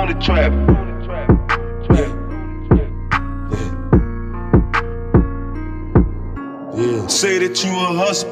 on the trap. Yeah. Say that you a hustler,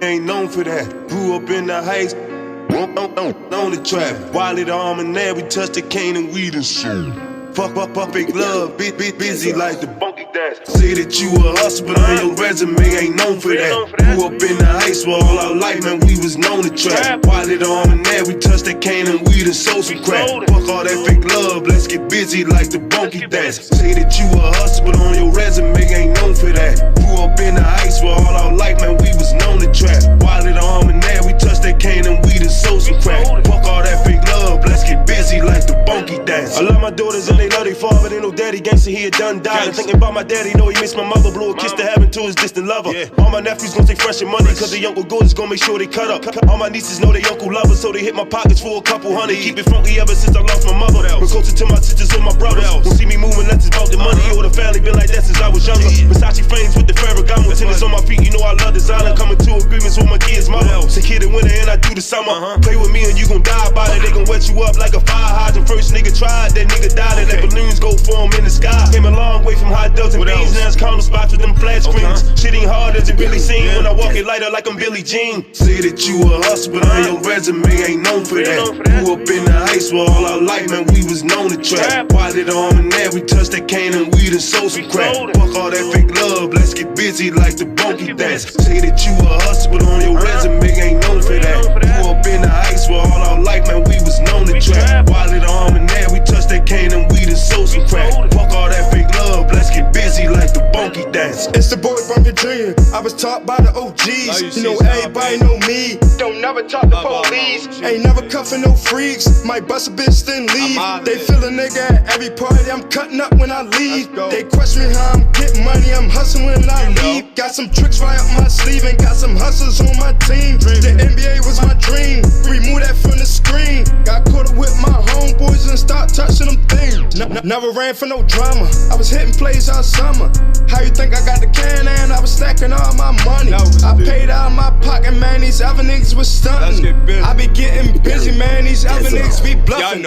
ain't known for that. Grew up in the heights, on the trap. Wiley the arm and there, we touch the cane and weed and shit. Fuck, big love, busy like the bunky dance. Say that you a hustler, but on your resume ain't known for that. Grew up in the heights where all our life, man, we was known to trap. Wiley the arm and there, we touch that cane and weed and sold some crack. Fuck all that fake love, let's get busy like the bunky dance. Say that you a hustler, but on your resume ain't known for that. Grew up in the heights where all our life, man, we was known to trap. Wiley the arm and there, we touch that cane and weed and sold some crack. Fuck all that fake love, let's get busy like the bunky dance. I love my daughters and they love their father, ain't no daddy gangster, he a done died. And thinking about my daddy, know he missed my mother, blew a kiss to heaven to his distant lover. All my nephews gon' stay fresh and money, cause the uncle Gordon's gon' make sure they cut up. All my nieces know they uncle love us, so they hit my pockets for a couple hundred. Keep it funky ever since I lost my mother. Been closer to my sisters or my brothers. Won't see me moving unless it's about the money, or the family been like that since I was younger. Versace frames with the Ferragamo tennis on my feet, you know I love designer. Coming to agreements with my kids' mother. Say kid in winter and I do the summer. Play with me and you gon' die about it. They gon' wet you up like a fire hydrant. First nigga tried, that nigga died, and let balloons go for him in the sky. Came a long way from hot dogs and beans, now it's counter spots with them flat screens. Shit ain't hard as it really seems when I walk it lighter like I'm Billie Jean. Say that you a hustler, but on your resume ain't known for that. Grew up in the heights where all our life, man, we was known to trap. Wiley the arm and there, we touched that cane and weed and sold some crack. Fuck all that fake love, let's get busy like the bunky dance. Say that you a hustler, but on your resume ain't known for that. Grew up in the heights where all our life, man, we was known to trap. Wiley the arm and there, we touched that cane and weed and sold some crack. Fuck all that fake love, let's get busy like the bunky dance. It's the boy from your dream. I was taught by the OGs. You know everybody know me. Don't never talk to police. Ain't never cuffin' no freaks. Might bust a bitch then leave. They feel a nigga at every party. I'm cutting up when I leave. They question me how I'm getting money. I'm hustling when I leave. Got some tricks right up my sleeve and got some hustlers on my team. The NBA was my dream. Remove that from the screen. Got caught up with my homeboys and start touching them things. Never ran for no drama. I was hitting plays all summer. How you think I got the can and I was stacking all my money? I paid out of my pocket, man. These other niggas was stunting. I be getting busy, man. These other niggas be bluffing.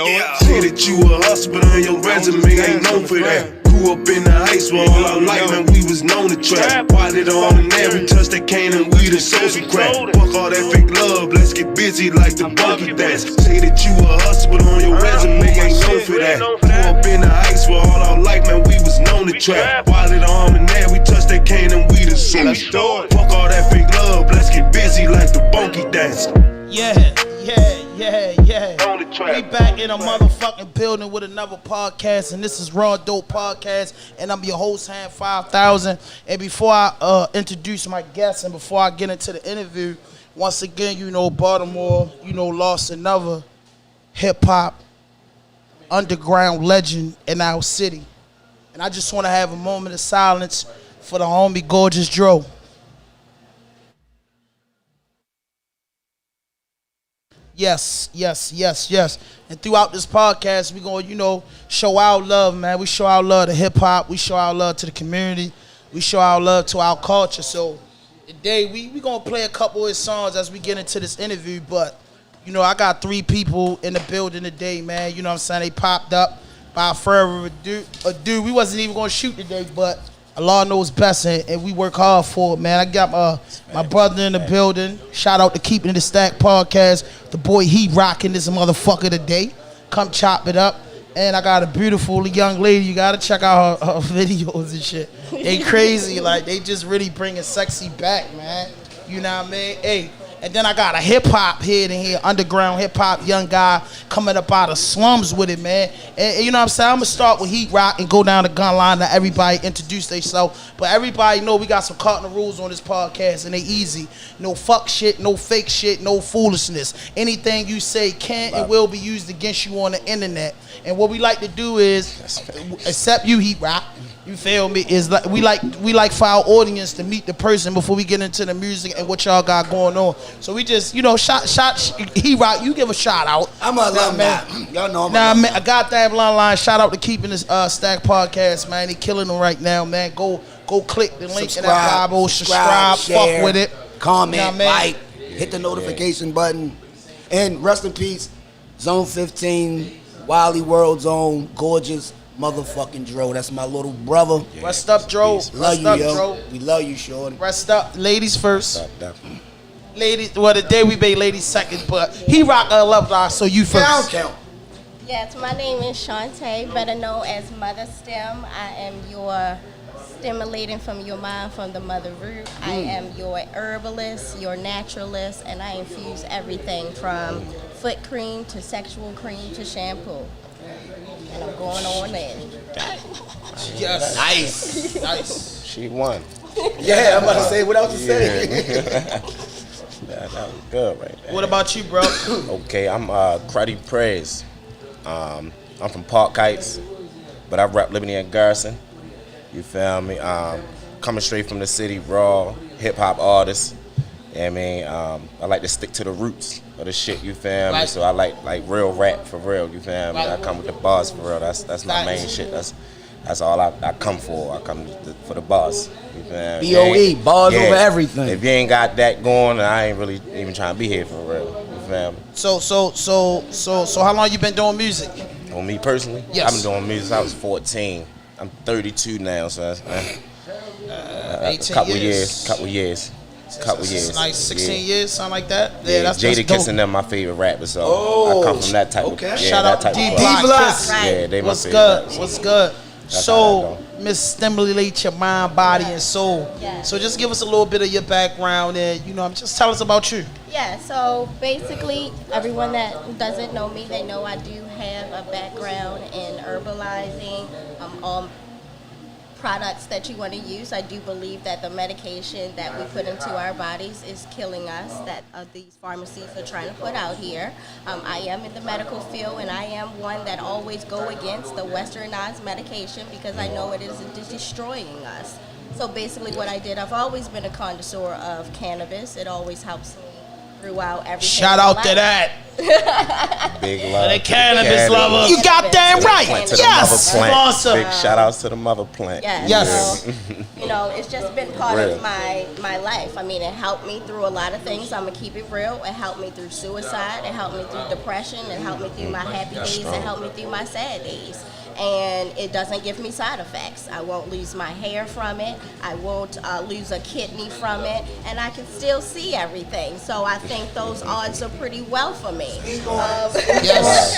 Say that you a hustler, but on your resume ain't known for that. Grew up in the heights where all our life, man, we was known to trap. Wiley the arm and there, we touched that cane and weed and sold some crack. Fuck all that fake love, let's get busy like the bunky dance. Say that you a hustler, but on your resume ain't known for that. Grew up in the heights where all our life, man, we was known to trap. Wiley the arm and there, we touched that cane and weed and sold some crack. Fuck all that fake love, let's get busy like the bunky dance. Yeah. We back in a motherfucking building with another podcast, and this is Rawdope Podcast, and I'm your host, Hand 5000. And before I introduce my guests and before I get into the interview, once again, you know, Baltimore, you know, lost another hip-hop underground legend in our city. And I just want to have a moment of silence for the homie Gorgeous Dro. Yes. And throughout this podcast, we're going to, you know, show our love, man. We show our love to hip-hop. We show our love to the community. We show our love to our culture. So today, we going to play a couple of his songs as we get into this interview. But, you know, I got 3 people in the building today, man. You know what I'm saying? They popped up by further ado. We wasn't even going to shoot today, but Allah knows best, and we work hard for it, man. I got my brother in the building. Shout out to Keeping It Stack Podcast. The boy, he rocking this motherfucker today. Come chop it up. And I got a beautiful young lady. You got to check out her videos and shit. They crazy. Like, they just really bringing sexy back, man. You know what I mean? Hey. And then I got a hip-hop head in here, underground hip-hop young guy coming up out of slums with it, man. And you know what I'm saying? I'm going to start with Heat Rock and go down the gun line, let everybody introduce themselves. But everybody know we got some cardinal rules on this podcast, and they easy. No fuck shit, no fake shit, no foolishness. Anything you say can and will be used against you on the internet. And what we like to do is, except you, Heat Rock, you feel me? Is like we like for our audience to meet the person before we get into the music and what y'all got going on. So we just, you know, shot. Heat Rock, you give a shout out. I'm a love man. Y'all know I'm man. I got that line. Shout out to Keeping This Stack Podcast, man. They killing them right now, man. Go click the link in that Bible. Subscribe, share, fuck with it. Comment, like, hit the notification button, and rest in peace, Zone 15. Wally World's own gorgeous motherfucking Dro. That's my little brother. Yeah, rest up, Dro. Love you, yo. We love you, shorty. Rest up. Ladies first. Rest up, definitely. Ladies, well, today we made ladies second, but he rock a love line, so you first. Count. Yes, my name is Shantae, better known as Mother Stim. I am your stimulating from your mind from the mother root. I am your herbalist, your naturalist, and I infuse everything from foot cream to sexual cream to shampoo. And I'm going on in. Yes. Nice. She won. Yeah, I'm about to say what else to say. That was good right there. What about you, bro? Okay, I'm CRUDDYPR3Z. I'm from Park Heights, but I rap Liberty and Garrison. You feel me? Coming straight from the city, raw hip-hop artist. Yeah, I mean, I like to stick to the roots of the shit, you feel me? So I like real rap for real, you feel me? I come with the bars for real. That's my main shit. That's all I come for. I come for the bars. You feel me? BOE, bars over everything. If you ain't got that going, I ain't really even trying to be here for real. You feel me? So how long you been doing music? On me personally? Yes. I've been doing music since I was 14. I'm 32 now, so that's 18 couple years. years. Like 16 years, something like that. Yeah, that's Jadakiss and them my favorite rappers, so I come from that type of. Yeah, shout out to D-Block. Yeah, they my What's favorite good? rappers. What's good? That's So, Miss Stimulate your mind, body, and soul. Yeah. So just give us a little bit of your background and just tell us about you. Yeah, so basically, everyone that doesn't know me, they know I do have a background in herbalizing, all products that you want to use. I do believe that the medication that we put into our bodies is killing us, that these pharmacies are trying to put out here. I am in the medical field, and I am one that always go against the westernized medication because I know it is destroying us. So basically what I did, I've always been a connoisseur of cannabis. It always helps me throughout everything. Shout out to that. Big love. The cannabis lover. You got that right. Yes. Awesome. Big shout outs to the mother plant. Yes. So, it's just been part of my life. I mean, it helped me through a lot of things. I'm going to keep it real. It helped me through suicide. It helped me through depression. It helped me through my happy days. It helped me through my sad days. And it doesn't give me side effects. I won't lose my hair from it. I won't lose a kidney from it. And I can still see everything. So I think those odds are pretty well for me. Yes.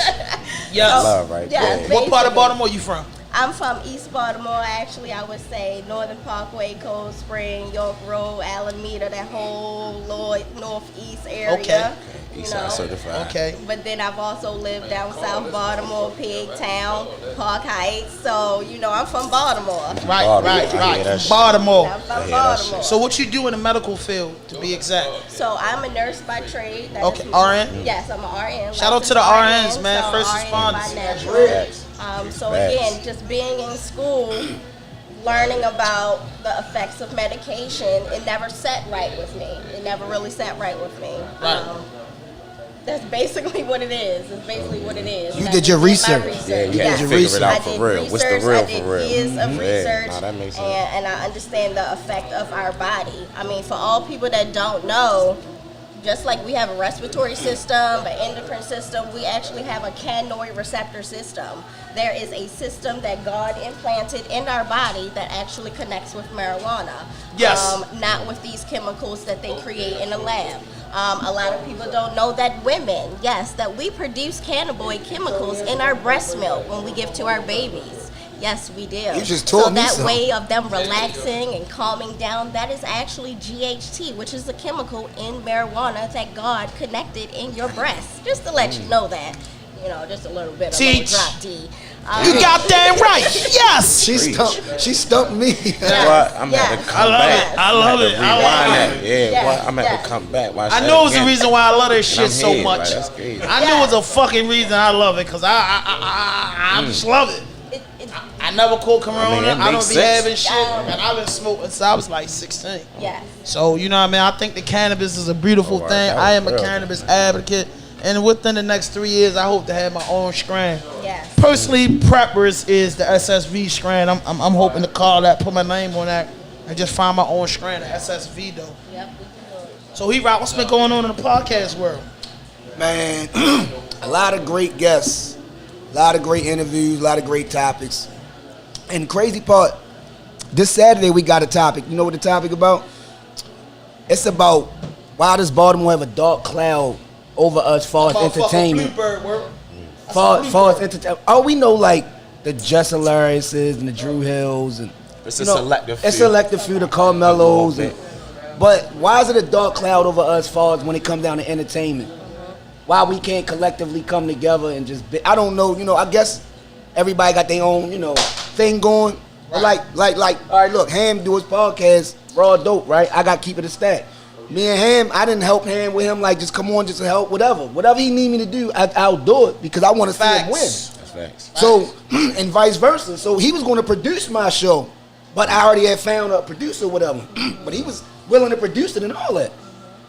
Love right there. What part of Baltimore you from? I'm from East Baltimore. Actually, I would say Northern Parkway, Cold Spring, York Road, Alameda, that whole northeast area. Okay. Eastside certified. Okay. But then I've also lived down South Baltimore, Pigtown, Park Heights. So, I'm from Baltimore. Right. Yeah, Baltimore. I'm from Baltimore. So what you do in the medical field, to be exact? So I'm a nurse by trade. That Okay, is- RN? Yes, I'm an RN. Shout out to the licensed RNs, man. so First RN responders. by natural. Facts. So Facts. again, just being in school, learning about the effects of medication, it never sat right with me. It never really sat right with me. Right. That's basically what it is. It's basically what it is. You And did I your my research. Yeah, you Yes. had to figure it out I for did real. What's the research, real I did for real? years of research, Nah, that makes sense. and I understand the effect of our body. I mean, for all people that don't know, just like we have a respiratory system, an endocrine system, we actually have a cannabinoid receptor system. There is a system that God implanted in our body that actually connects with marijuana. Yes. Not with these chemicals that they create in a lab. A lot of people don't know that women, yes, that we produce cannabinoid chemicals in our breast milk when we give to our babies. Yes, we do. You just told so me that something. way of them relaxing and calming down, that is actually GHT, which is a chemical in marijuana that God connected in your breast. Just to let you know that. Just a little bit of little Teach. drop D. You got that right. Yes. She stumped me. What? I'm at to come back. I love it. I love it. Yeah, Yes, what? I'm at yes. to come back. Watch I that know it's the again. reason why I love this And shit I'm so here, much. like, that's crazy. I know it's a fucking reason I love it, because I just love it. I never caught Corona. I mean, it I don't makes be sense. having shit. And I've been smoking since I was like 16. Yes. So, I think the cannabis is a beautiful Oh, right, thing. that was I am a real. cannabis advocate. And within the next 3 years, I hope to have my own strain. Yes. Personally, Preppers is the SSV strain. I'm hoping to call that, put my name on that, and just find my own strain, the SSV though. Yep, we can do it. So Rock, what's been going on in the podcast world? Man, a lot of great guests. A lot of great interviews, a lot of great topics. And the crazy part, this Saturday we got a topic. You know what the topic about? It's about why does Baltimore have a dark cloud over us as far as entertainment? Far as entertainment. Oh, we know like the Jess Hilariouses and the Drew Hills and It's a selective few. It's selective few, the Carmelos. But why is it a dark cloud over us as far as when it comes down to entertainment? Why we can't collectively come together and just I don't know, I guess everybody got their own, thing going. Right. Like, all right, look, Ham do his podcast, Rawdope, right? I got Keep It a Stack. Me and Ham, I didn't help Ham with him, like, just come on, just to help, whatever. Whatever he need me to do, I'll do it because I want to see him win. That's facts. So, and vice versa. So he was going to produce my show, but I already had found a producer or whatever. But he was willing to produce it and all that.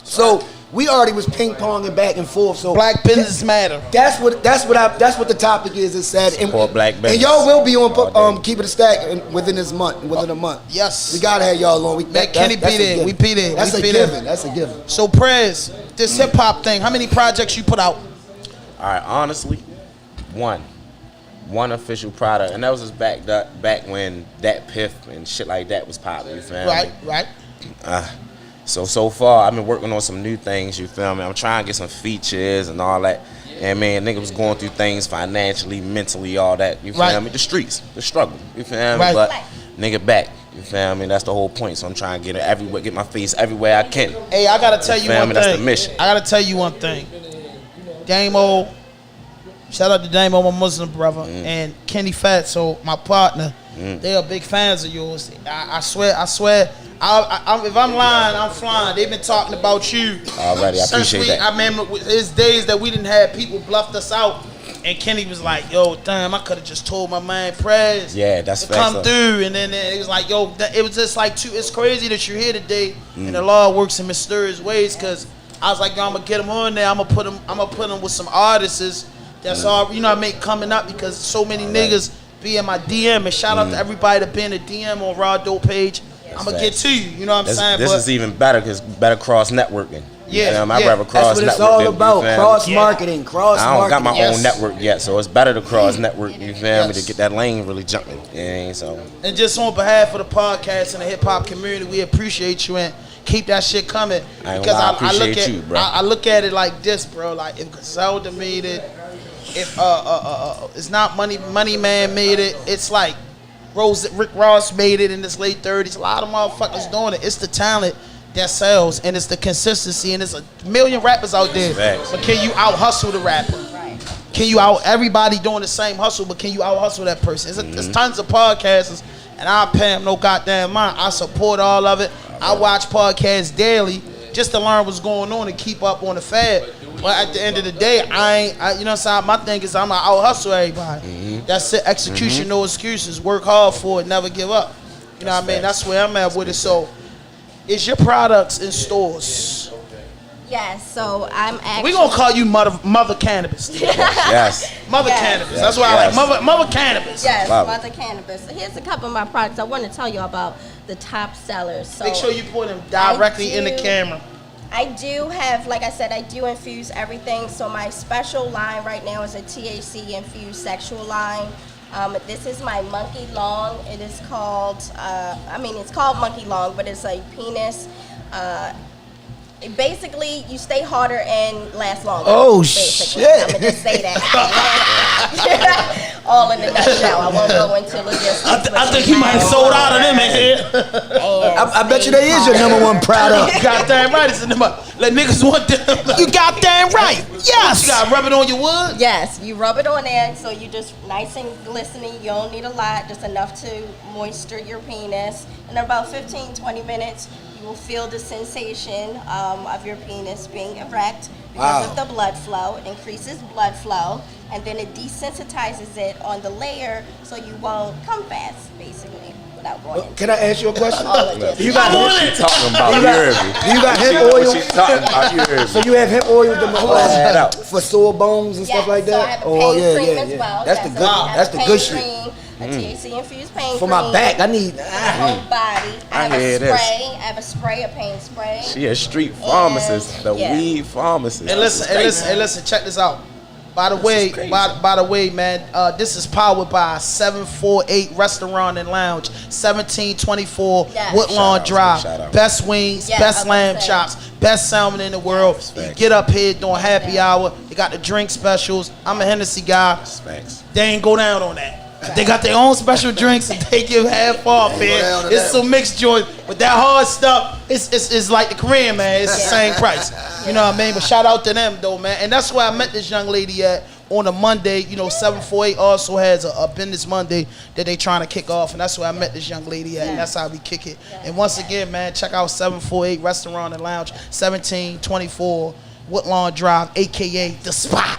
So we already was ping-ponging back and forth. So Black business matter. That's what the topic is. It's sad. Support black business. And y'all will be on Keep It a Stack within a month. Yes. We gotta have y'all on. Kenny be there. We be there. That's a given. That's a given. So Prez, this hip hop thing, how many projects you put out? All right, honestly, one official product, and that was just back when that Piff and shit like that was popular. You feel me? Right. So far, I've been working on some new things, you feel me? I'm trying to get some features and all that. And man, nigga was going through things financially, mentally, all that, you feel me? The streets, the struggle, you feel me? But nigga back, you feel me? That's the whole point. So I'm trying to get it everywhere, get my face everywhere I can. Hey, I gotta tell you one thing. That's the mission. I gotta tell you one thing. Damo, shout out to Damo, my Muslim brother, and Kenny Fatso, my partner. They are big fans of yours. I swear. If I'm lying, I'm flying. They've been talking about you. Alrighty, I appreciate that. I remember his days that we didn't have people bluffed us out, and Kenny was like, "Yo, damn, I could have just told my man Prez to come through." And then it was like, "Yo, it was just like it's crazy that you're here today." And the Lord works in mysterious ways, because I was like, "Yo, I'm gonna get him on there. I'm gonna put him with some artists that's all I make coming up, because so many niggas be in my DM." And shout out to everybody that be in the DM on Rawdope page. I'm gonna get to you. You know what I'm saying? This is even better because better cross networking. Yeah, I'd rather cross network. That's what it's all about. Cross marketing. I don't got my own network yet, so it's better to cross network. You feel me? To get that lane really jumping. So. And just on behalf of the podcast and the hip hop community, we appreciate you and keep that shit coming. Because I look at it like this, bro. Like if Zelda made it, if it's not Money Man made it, it's like Rick Ross made it in his late 30s. A lot of motherfuckers doing it. It's the talent that sells, and it's the consistency, and there's a million rappers out there. But can you out hustle the rapper? Right. Can you out everybody doing the same hustle, but can you out hustle that person? There's tons of podcasters, and I pay them no goddamn mind. I support all of it. I watch podcasts daily just to learn what's going on and keep up on the fad. But at the end of the day, you know what I'm saying? My thing is I'm gonna out hustle everybody. That's it. Execution, no excuses. Work hard for it. Never give up. You know what I mean? That's where I'm at with it. So, is your products in stores? Yes. So I'm actually. We gonna call you Mother Cannabis. Yes. Mother Cannabis. That's why I like Mother Cannabis. Yes, Mother Cannabis. So here's a couple of my products. I want to tell you about the top sellers. So make sure you put them directly in the camera. I do have, like I said, I do infuse everything. So my special line right now is a THC infused sexual line. This is my Monkey Long. It is called, it's called Monkey Long, but it's a penis. Basically, you stay harder and last longer. Oh, basically. shit. I'm going to just say that. All in a nutshell. I won't go into logistics. I think he might have sold out of them in here. I bet you that is your number one product. You goddamn right. It's in them. Let niggas want them. You goddamn right. Yes. You got to rub it on your wood? Yes. You rub it on there so you just nice and glistening. You don't need a lot. Just enough to moisture your penis. In about 15-20 minutes, you will feel the sensation of your penis being erect because of the blood flow. It increases blood flow, and then it desensitizes it on the layer so you won't come fast, basically, without going into Can I ask you a question? You got hemp talking about you got hemp oil? She's talking about So you have hemp oil for sore bones and stuff like that? So I have a pain cream as well. That's the good shit. A THC infused pain for cream. my back, I need my whole body. I have a spray, a pain spray. She a street pharmacist, weed pharmacist. Hey, listen, check this out. By the way, man, this is powered by 748 Restaurant and Lounge, 1724 Woodlawn Drive. Best wings, best lamb chops, best salmon in the world. You get up here during happy hour. They got the drink specials. I'm a Hennessy guy. They ain't go down on that. They got their own special drinks and they give half off, man. It's some mixed joint. But that hard stuff, it's like the Korean, man. It's the same price. You know what I mean? But shout out to them, though, man. And that's where I met this young lady at on a Monday. You know, 748 also has a Business Monday that they trying to kick off. And that's where I met this young lady at. And that's how we kick it. And once again, man, check out 748 Restaurant and Lounge, 1724 Woodlawn Drive, a.k.a. The Spot.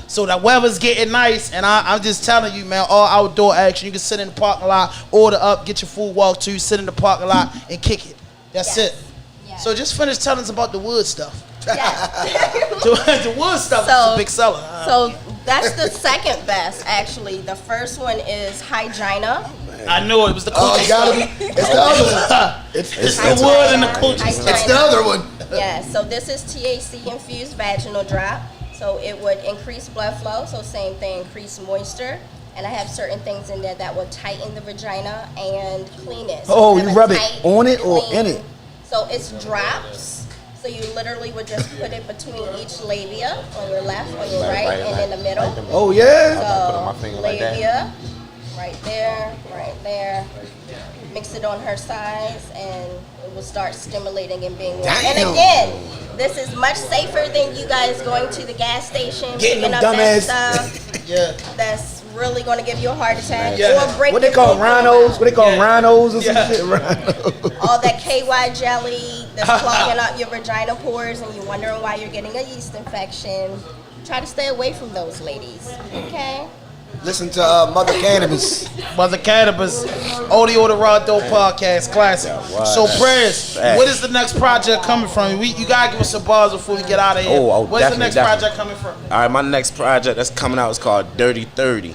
So the weather's getting nice, and I'm just telling you, man, all outdoor action. You can sit in the parking lot, order up, get your food walked to, sit in the parking lot, and kick it. That's it. Yes. So just finish telling us about the wood stuff. Yes. The wood stuff is a big seller. So that's the second best, actually. The first one is Hygiena. I knew it was the coochie. Oh, it gotta be. It's the other one. It's the wood and the coochie. It's the other one. Yeah, so this is THC-infused vaginal drop. So it would increase blood flow, so same thing, increase moisture. And I have certain things in there that will tighten the vagina and clean it. So oh, you rub it on it or in it? So it's drops. So you literally would just put it between each labia, on your left, on your right, and in the middle. Oh, yeah? So labia, right there. Mix it on her size, and it will start stimulating and being warm. And again, this is much safer than you guys going to the gas station, picking up that stuff. That's really going to give you a heart attack or break what they call rhinos? What they call rhinos or some shit? Rhinos. All that KY jelly that's clogging up your vagina pores, and you're wondering why you're getting a yeast infection. Try to stay away from those ladies, okay? Listen to Mother Cannabis. Mother Cannabis, audio the Rawdope podcast, classic. So, Prez, what is the next project coming from? You gotta give us some bars before we get out of here. Where's the next project coming from? All right, my next project that's coming out is called Dirty 30.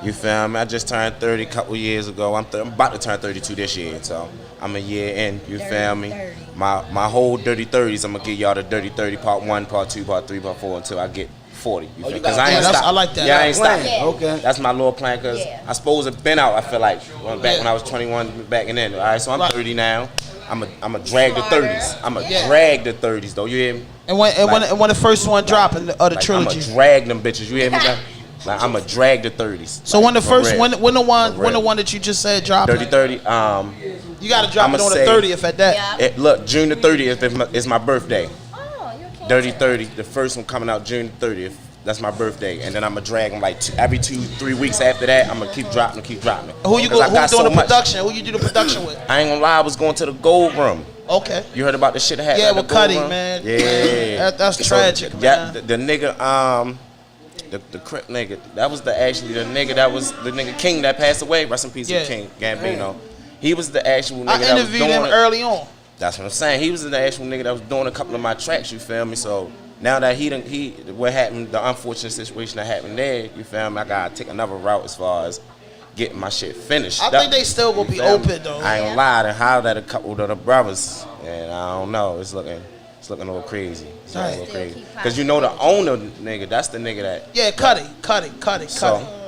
You feel me? I just turned 30 a couple years ago. I'm about to turn 32 this year, so I'm a year in. You feel me? My whole Dirty 30s, I'm gonna give y'all the Dirty 30 part 1, part 2, part 3, part 4 until I get 40. Because I ain't stopped. I like that. Yeah, I ain't stopped. Okay. That's my little plan, because I suppose it's been out, I feel like, when I was 21 back in then. All right, so I'm 30 now. I'm a drag the 30s. I'm a drag the 30s, though. You hear me? And when the first one drop in the trilogy. I'm a drag them bitches. You hear me? Like, I'm a drag the 30s. So when the first when the one that you just said drop? Dirty 30. You gotta drop it on the 30th at that. Yeah. Look, June the 30th is my birthday. Dirty 30, the first one coming out June 30th. That's my birthday, and then I'm gonna drag them like every 2-3 weeks after that. I'm gonna keep dropping. Who you doing the production? Who you do the production with? I ain't gonna lie, I was going to the Gold Room. Okay. You heard about the shit that happened? Yeah, at the with Gold Cuddy, Room? man. Yeah, that's tragic. Yeah, man. the nigga, the Crip nigga. That was the nigga that was the nigga King that passed away. Rest in peace, King Gambino. He was the actual nigga that was doing I interviewed him early on. That's what I'm saying. He was the actual nigga that was doing a couple of my tracks. You feel me? So now that what happened, the unfortunate situation that happened there, you feel me? I gotta take another route as far as getting my shit finished. I think they still gonna be open though. I ain't gonna lie, they hollered at a couple of the brothers, and I don't know. It's looking a little crazy. It's looking a little crazy. Cause you know the owner nigga, that's the nigga that. Yeah, Cuddy. So,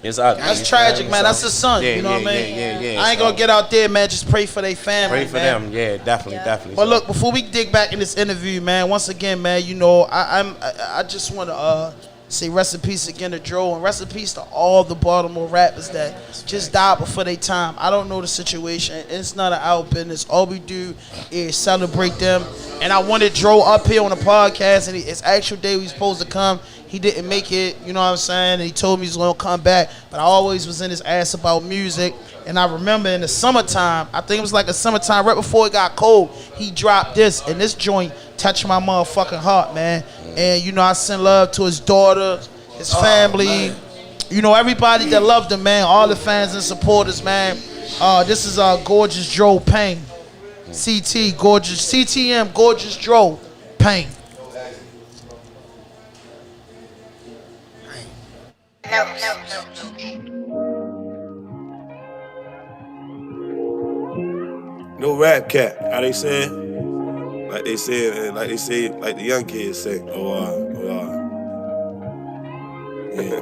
it's ugly. That's tragic, man. That's his son. You know what I mean? Yeah. I ain't gonna get out there, man. Just pray for their family. Pray for them. Yeah, definitely. But look, before we dig back in this interview, man, once again, man, you know, I just want to say rest in peace again to Dro, and rest in peace to all the Baltimore rappers that just died before their time. I don't know the situation. It's not an our business. All we do is celebrate them. And I wanted Dro up here on the podcast, and it's actual day we supposed to come. He didn't make it, you know what I'm saying? And he told me he's going to come back. But I always was in his ass about music. And I remember in the summertime, I think it was like a summertime, right before it got cold, he dropped this. And this joint touched my motherfucking heart, man. And, you know, I send love to his daughter, his family. You know, everybody that loved him, man. All the fans and supporters, man. This is Gorgeous Dro Payne. CT, Gorgeous, CTM, Gorgeous Dro Payne. No rap cat, how they say it? Like the young kids say. Guys.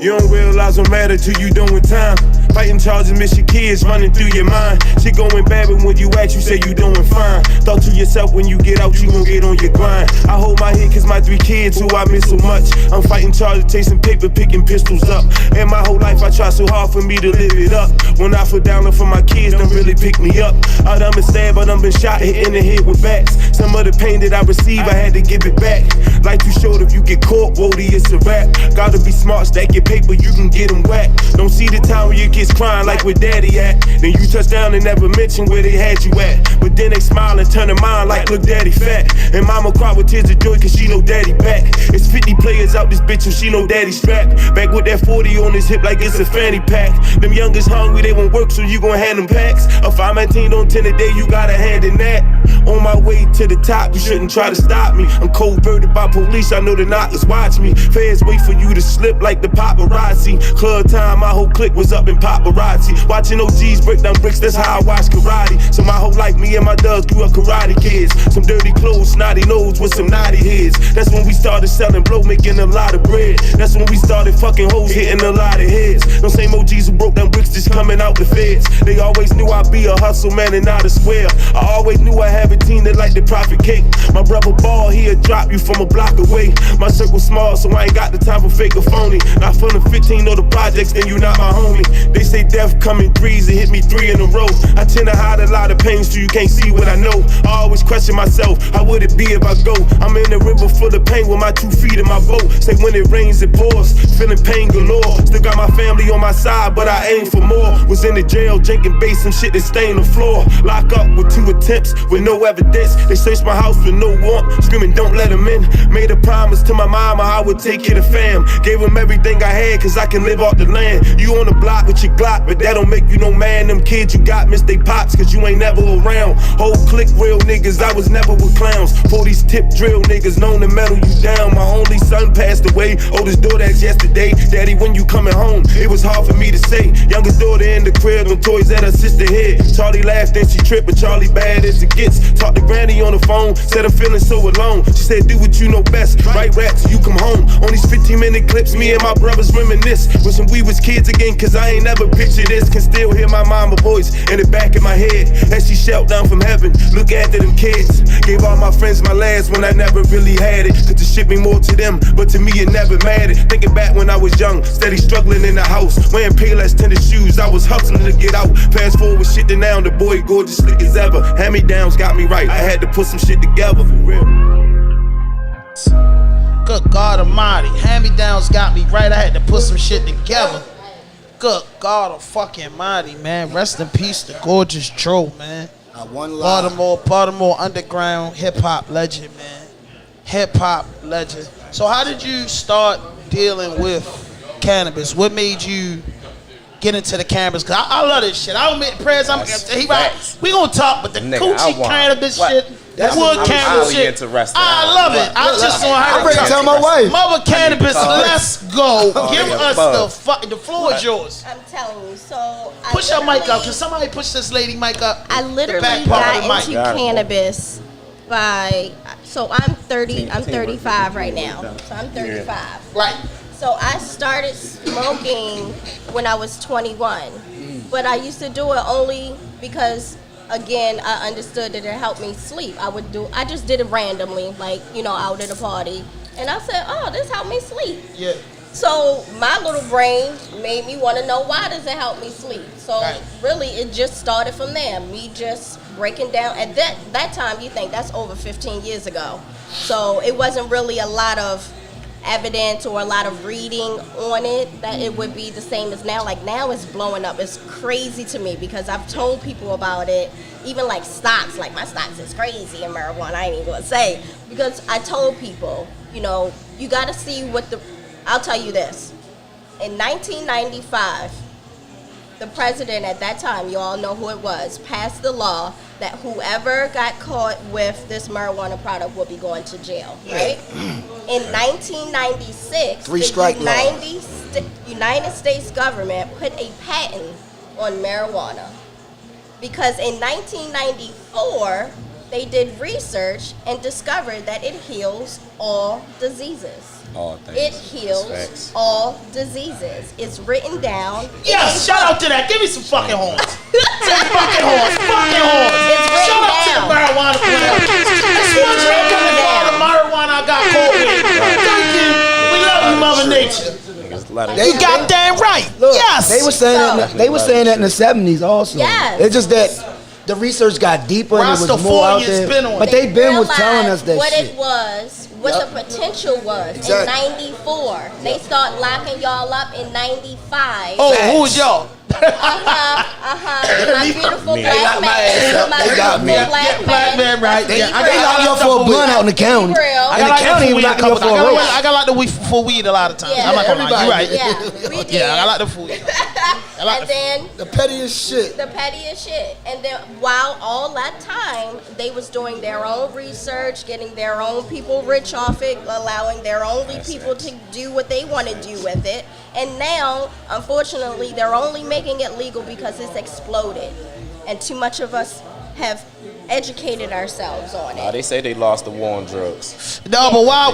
You don't realize what matter till you doing time. Fighting charges, miss your kids running through your mind. Shit going bad, but when you act, you say you doing fine. Thought to yourself when you get out, you gon' get on your grind. I hold my head cause my 3 kids who I miss so much. I'm fighting charges, chasing paper, picking pistols up. And my whole life I try so hard for me to live it up. When I feel down for my kids, them really pick me up. I done been stabbed, I done been shot, hit in the head with bats. Some of the pain that I receive, I had to give it back. Life too short if you get caught, Wody, it's a rap. Gotta be smart, stack your paper, you can get them whacked. Don't see the time when your kids crying like where daddy at. Then you touch down and never mention where they had you at. But then they smile and turn their mind like look daddy fat. And mama cry with tears of joy cause she know daddy back. It's 50 players out this bitch and she know daddy strapped. Back with that 40 on his hip like it's a fanny pack. Them youngest hungry, they won't work so you gon' hand them packs. A 519 on 10 a day, you got a hand in that. On my way to the top, you shouldn't try to stop me. I'm cold-birded by police, I know the knockers watch me. Feds wait for you to slip like the paparazzi. Club time, my whole clique was up in paparazzi. Watching OGs break down bricks, that's how I watch karate. So my whole life, me and my thugs grew up karate kids. Some dirty clothes, snotty nose with some naughty heads. That's when we started selling blow, making a lot of bread. That's when we started fucking hoes, hitting a lot of heads. Those same OGs who broke down bricks just coming out the feds. They always knew I'd be a hustle man and not a square. I always knew I have a team that like the profit cake. My brother Ball, he'll drop you from a block away. My circle small, so I ain't got the time for fake or phony. Not from the 15 or the projects, then you not my homie. They say death come in threes, it hit me 3 in a row. I tend to hide a lot of pain so you can't see what I know. I always question myself, how would it be if I go? I'm in a river full of pain with my 2 feet in my boat. Say when it rains it pours, feeling pain galore. Still got my family on my side, but I aim for more. Was in the jail drinking base, some shit that stained the floor. Lock up with 2 attempts with no evidence. They searched my house with no warrant, screaming don't let them in. Made a promise to my mama I would take care of fam. Gave them everything I had cause I can live off the land. You on the block with your Glock, but that don't make you no man. Them kids you got miss they pops cause you ain't never around. Whole clique real niggas, I was never with clowns. 40s tip drill niggas known to metal you down. My only son passed away, oldest daughter that's yesterday. Daddy, when you coming home? It was hard for me to say. Youngest daughter in the crib, no toys at her sister head. Charlie laughed and she tripped, but Charlie bad as it gets. Talked to Granny on the phone, said I'm feeling so alone. She said do what you know best, write raps till you come home. On these 15-minute clips, me and my brothers reminisce. Wishing we was kids again, cause I ain't never pictured this. Can still hear my mama voice in the back of my head as she shout down from heaven, look after them kids. Gave all my friends my last when I never really had it. Cause the shit mean more to them, but to me it never mattered. Thinking back when I was young, steady struggling in the house. Wearing Payless tennis shoes, I was hustling to get out. Fast forward shit to now, the boy gorgeous slick as ever. Hand-me-downs got me right, I had to put some shit together for real. Good God Almighty, hand-me-downs got me right. I had to put some shit together. Good God Almighty, man. Rest in peace, the gorgeous Dro, man. Baltimore underground hip hop legend, man. Hip hop legend. So how did you start dealing with cannabis? What made you get into the cannabis? Cause I love this shit. I don't make prayers. We gonna talk, but the coochie cannabis shit. That wood cannabis shit. I love it. I just want her to bring it to my wife. Mother cannabis, let's go. Give us the floor is yours. I'm telling you, so Push your mic up. Can somebody push this lady mic up? I literally got into cannabis by, so I'm 35 right now. So I'm 35. Right. So I started smoking when I was 21. But I used to do it only because, again, I understood that it helped me sleep. I just did it randomly, like, out at a party. And I said, oh, this helped me sleep. Yeah. So my little brain made me want to know, why does it help me sleep? So really, it just started from there. Me just breaking down. At that time, you think that's over 15 years ago. So it wasn't really a lot of evidence or a lot of reading on it that it would be the same as now. Like now it's blowing up. It's crazy to me because I've told people about it. Even like stocks, like my stocks is crazy in marijuana. I ain't even gonna say, because I told people, you gotta see I'll tell you this. In 1995, the president at that time, you all know who it was, passed the law that whoever got caught with this marijuana product will be going to jail, right? In 1996, the United States government put a patent on marijuana. Because in 1994, they did research and discovered that it heals all diseases. All things. It heals all diseases. It's written down. Yes, shout out to that. Give me some fucking horns. Some fucking horns. Fucking horns. It's written Shout out to down. the marijuana plant. That's one drink of the marijuana I got caught with. Thank you. We love you, Mother Nature. You got damn right. Look, Yes. They were saying that in the 70s also. Yes. It's just that the research got deeper and it was more out there. But they been was telling us that what shit. it was, what the potential was Exactly. in '94. They start locking y'all up in '95. Oh, who's y'all? My beautiful Me. black They got my man. ass up. My They got me. beautiful black man. right? They Yeah, lock you up for a blunt out in the county. Be real. I In the got county, we lock you up for a roast. I got like the weed for weed a lot of times. Yeah. I'm not gonna lie. You right. Yeah, we did. Yeah, I like the food. I like And then The pettiest shit. the pettiest shit. And then while all that time they was doing their own research, getting their own people rich off it, allowing their only people to do what they want to do with it. And now, unfortunately, they're only making it legal because it's exploded. And too much of us have educated ourselves on it. They say they lost the war on drugs. No, but why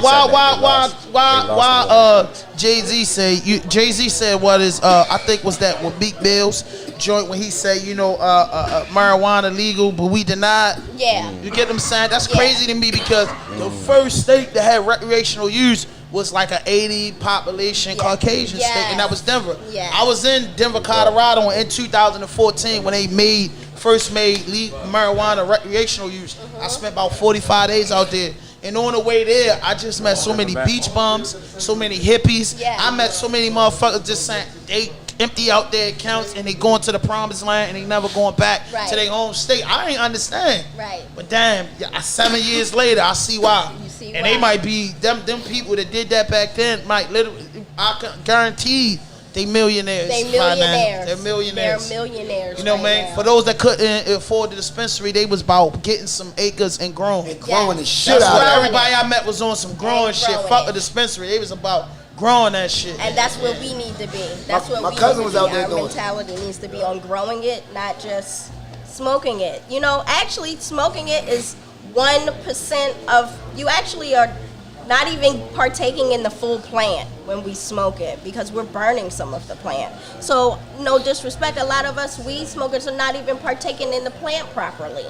They Jay-Z say Jay-Z said what is I think was that with Meek Mill's joint when he said marijuana legal but we denied. Yeah. You get them saying? That's crazy to me because the first state that had recreational use was like an 80 population Caucasian state, and that was Denver. Yes. I was in Denver, Colorado in 2014 when they first made marijuana recreational use. I spent about 45 days out there. And on the way there, I just met so many beach bums, so many hippies. Yeah. I met so many motherfuckers just saying they empty out their accounts and they going to the promised land and they never going back to their home state. I ain't understand. Right. But damn, 7 years later, I see why. You see and why. they might be them people that did that back then might literally, I can guarantee they millionaires. They by now. millionaires. They're millionaires. They're millionaires. You know, right man, now. for those that couldn't afford the dispensary, they was about getting some acres and growing. And growing the Yes. shit That's out what of it. everybody I met was on some growing And shit. growing Fuck it. a dispensary. They was about growing that shit. And that's where we need to be. That's My what we cousin need was to out be. there Our doing it. mentality needs to be on growing it, not just smoking it. You know, actually, smoking it is 1% of. You actually are not even partaking in the full plant when we smoke it because we're burning some of the plant. So, no disrespect, a lot of us weed smokers are not even partaking in the plant properly.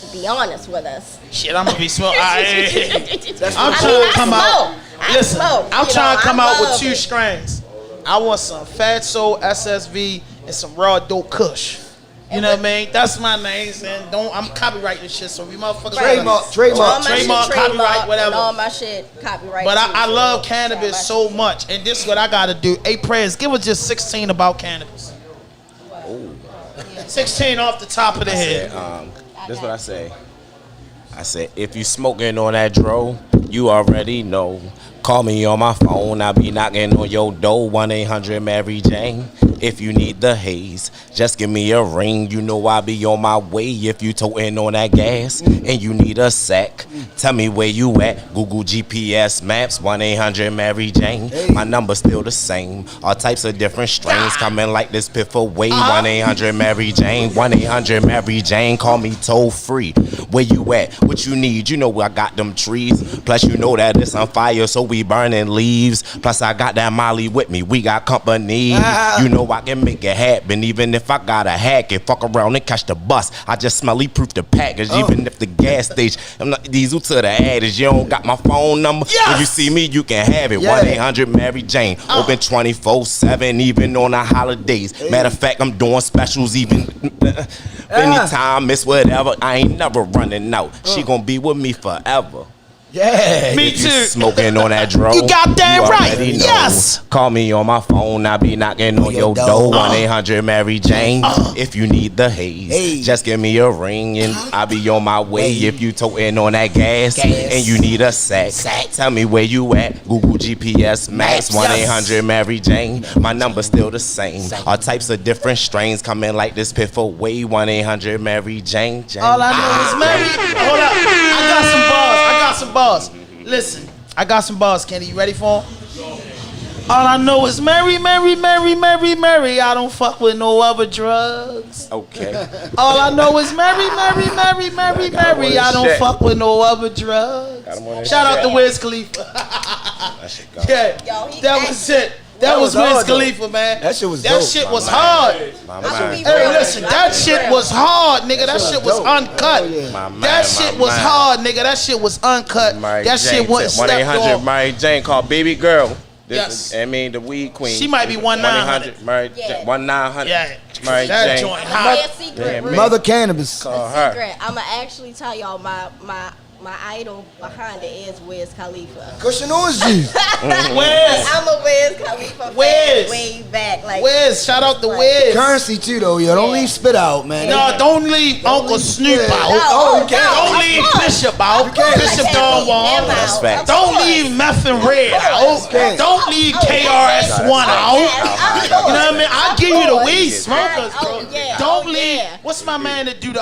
To be honest with us. Shit, I'm gonna be smoking. I'm I trying mean, to come I out. smoke. I Listen, smoke, I'm you trying know, to come I out with love 2 it. strains. I want some Fat Soul SSV and some Rawdope Kush. You know what I mean? That's my names, and I'm copyrighting this shit, so we motherfuckers. Trademark, All trademark. my shit Trademark, copyright, whatever. and all my shit copyright. But too, I so love all cannabis my so shit. much, and this is what I gotta do. Hey, prayers, give us just 16 about cannabis. 16 off the top of the head. This is what I say. I said, if you smoking on that dro, you already know. Call me on my phone, I'll be knocking on your door. 1-800-MARY JANE. If you need the haze, just give me a ring. You know I'll be on my way. If you toting on that gas and you need a sack, tell me where you at. Google GPS maps. 1-800-MARY JANE. My number's still the same. All types of different strains coming like this piffle way. 1-800-MARY JANE. 1-800-MARY JANE. Call me toll free. Where you at? What you need? You know I got them trees. Plus you know that it's on fire, so we burning leaves. Plus I got that Molly with me. We got company. You know I can make it happen, even if I gotta hack it. Fuck around and catch the bus. I just smelly proof the package, even if the gas station. I'm not diesel to the adage. You don't got my phone number. If you see me, you can have it. 1-800-MARY JANE. Open 24/7, even on the holidays. Matter of fact, I'm doing specials even anytime. It's whatever. I ain't never running out. She gonna be with me forever. Yeah. Me If you too. smoking on that drone. You got that right. already know. Yes. Call me on my phone. I be knocking on your door. 1-800-MARY JANE. If you need the haze, just give me a ring and I'll be on my way. If you toting on that gas and you need a sack, tell me where you at. Google GPS maps. 1-800-MARY JANE. My number's still the same. All types of different strains coming like this piffle way. 1-800-MARY JANE. All I know is Mary. Hold up. I got some bars. Listen, I got some bars, Kenny. You ready for them? All I know is Mary, Mary, Mary, Mary, Mary. I don't fuck with no other drugs. Okay. All I know is Mary, Mary, Mary, Mary, Mary. I don't fuck with no other drugs. Shout out to Wiz Khalifa. Yeah, that was it. That was Wiz Khalifa, man. That shit was That dope. shit was hard. Hey, listen, that shit was hard, nigga. That shit was uncut. That shit was hard, nigga. That shit was uncut. That shit wasn't stepped off. 1-800 Mary Jane called Baby Girl. Yes. I mean, the weed queen. She might be 1-900. 1-900. Yeah. Mary That Jane. joint hot. Secret. Mother Cannabis. Call her. Secret. I'ma actually tell y'all my idol behind it is Wiz Khalifa. Cushion Orange. Wiz. I'm a Wiz Khalifa Wiz. fan way back. Like Wiz. Shout out to Wiz. Currency too though, yo. Don't leave Spit out, man. No, don't leave Uncle Snoop out. you can't. Don't leave Bishop out. Bishop Don Juan. That's fact. Don't leave Meth and Red out. Don't leave KRS-One out. You know what I mean? I'll give you the weed smokers, bro. Don't leave. What's my man that do the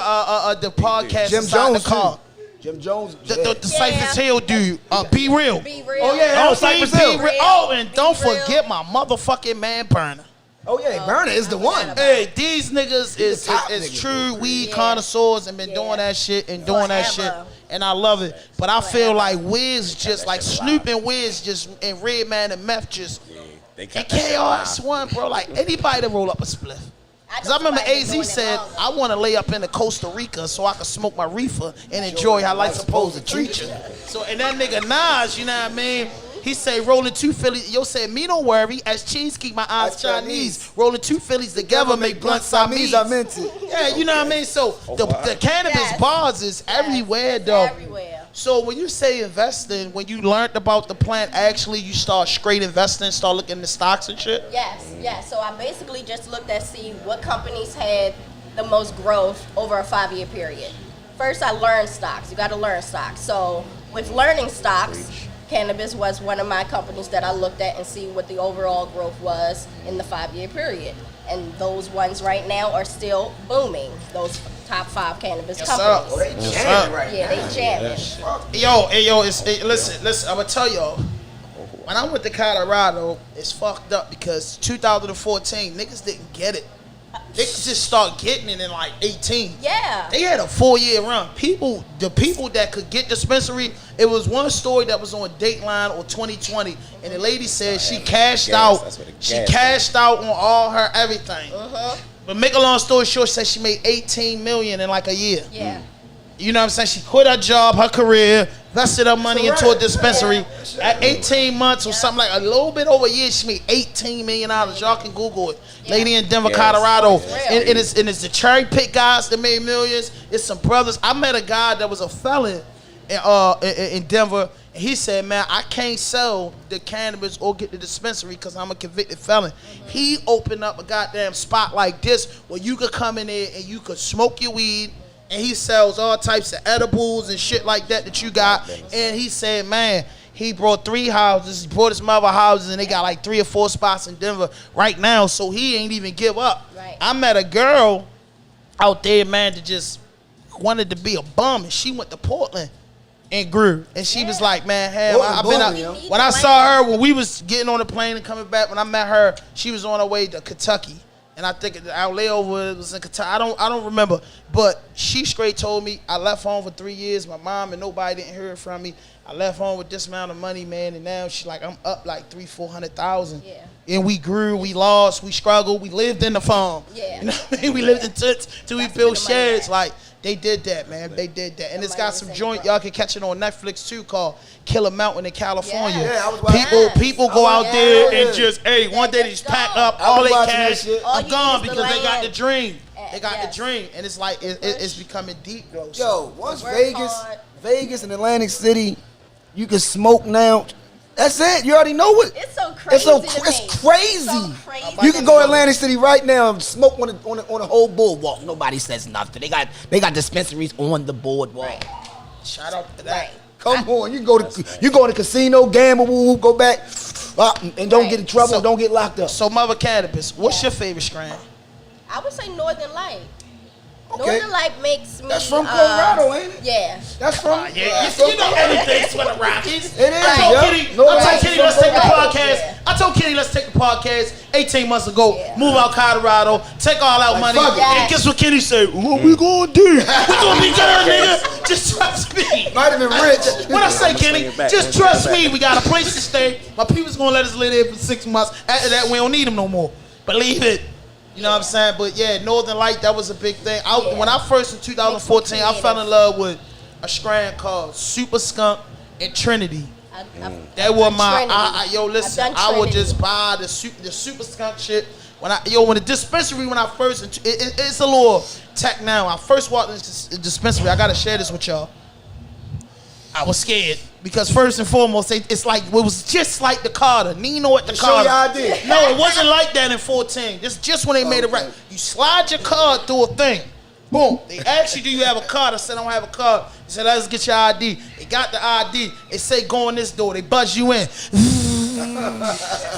podcast Jim inside Jones the car? Jim Jones. The Cypress Hill dude. Be real. Be real. Oh yeah, Don't Cypress leave Hill. Be real. Oh, and don't forget my motherfucking man Burner. Oh yeah, Burner is the one. Hey, these niggas is top nigga, true bro. weed connoisseurs and been doing that shit and doing that shit, and I love it. But I feel like Wiz just like Snoop and Wiz just and Redman and Meth just They and kept that shit alive. KRS-One, bro. Like anybody to roll up a spliff. Cause I remember AZ said, I want to lay up in the Costa Rica so I can smoke my reefer and enjoy how life's supposed to treat you. So, and that nigga Nas, you know what I mean? He say, rolling two Phillies. Yo said, me don't worry, as cheese keep my eyes Chinese. Rolling two Phillies together make blunt Siamese. I meant it. Yeah, you know what I mean? So, the cannabis bars is everywhere, though. Everywhere. So when you say investing, when you learned about the plant, actually you start straight investing, start looking at stocks and shit? Yes. So I basically just looked at see what companies had the most growth over a 5-year period. First, I learned stocks. You got to learn stocks. So with learning stocks, cannabis was one of my companies that I looked at and see what the overall growth was in the 5-year period. And those ones right now are still booming. Those top 5 cannabis companies. Oh, they jamming right Yeah, they jamming. Listen, I'm gonna tell y'all. When I went to Colorado, it's fucked up because 2014, niggas didn't get it. Niggas just start getting it in like 18. Yeah. They had a 4-year run. The people that could get dispensary, it was one story that was on Dateline or 2020, and the lady said she cashed out. She cashed out on all her everything. But make a long story short, she said she made $18 million in like a year. Yeah. You know what I'm saying? She quit her job, her career, invested her money into a dispensary. At 18 months or something like a little bit over a year, she made $18 million. Y'all can Google it. Lady in Denver, Colorado. And it's the cherry pick guys that made millions. It's some brothers. I met a guy that was a felon in Denver. And he said, man, I can't sell the cannabis or get the dispensary because I'm a convicted felon. He opened up a goddamn spot like this where you could come in there and you could smoke your weed. And he sells all types of edibles and shit like that you got. And he said, man, he brought 3 houses. He brought his mother houses, and they got like 3 or 4 spots in Denver right now. So he ain't even give up. Right. I met a girl out there, man, that just wanted to be a bum. And she went to Portland and grew. And she was like, man, hell, I've been out. When I saw her, when we was getting on the plane and coming back, when I met her, she was on her way to Kentucky. And I think our layover was in Kentucky. I don't remember. But she straight told me, I left home for 3 years. My mom and nobody didn't hear from me. I left home with this amount of money, man. And now she's like, I'm up like 300,000-400,000. Yeah. And we grew, we lost, we struggled. We lived in the farm. Yeah. You know what I mean? We lived in tents till we built sheds. Like, they did that, man. They did that. And it's got some joint. Y'all can catch it on Netflix, too, called Killer Mountain in California. Yeah, people go out there and just, one day they just pack up all their cash. I'm gone because they got the dream. They got the dream. And it's like, it's becoming deep, though. Yo, once Vegas and Atlantic City, you can smoke now. That's it. You already know it. It's so crazy. It's crazy. You can go to Atlantic City right now and smoke on a whole boardwalk. Nobody says nothing. They got dispensaries on the boardwalk. Right. Shout out to that. Come on, you go to casino, gamble, go back, and don't get in trouble. Don't get locked up. So, Mother Cannabis, what's your favorite strain? I would say Northern Light. Okay. Northern Light makes me. That's from Colorado, ain't it? Yeah. That's from. You know everything's for the Rockies. It is. I told Kitty, let's take the podcast. I I told Kenny, let's take the podcast 18 months ago, move out Colorado, take all out money. And guess what Kenny said? What we gonna do? We gonna be good, nigga. Just trust me. Might have been rich. What I say, Kenny? Just trust me. We got a place to stay. My people's gonna let us live there for 6 months. After that, we don't need them no more. Believe it. You know what I'm saying? But yeah, Northern Light, that was a big thing. When I first, in 2014, I fell in love with a strand called Super Skunk and Trinity. That was my, yo, listen, I would just buy the Super Skunk shit. When the dispensary, when I first, it's a little tech now. I first walked in the dispensary, I gotta share this with y'all. I was scared. Because first and foremost, it's like, it was just like the Carter. Nino at the Carter. No, it wasn't like that in 14. This just when they made it right. You slide your card through a thing. Boom. They asked you, do you have a card? I said, I don't have a card. They said, let's get your ID. They got the ID. They say, go in this door. They buzz you in.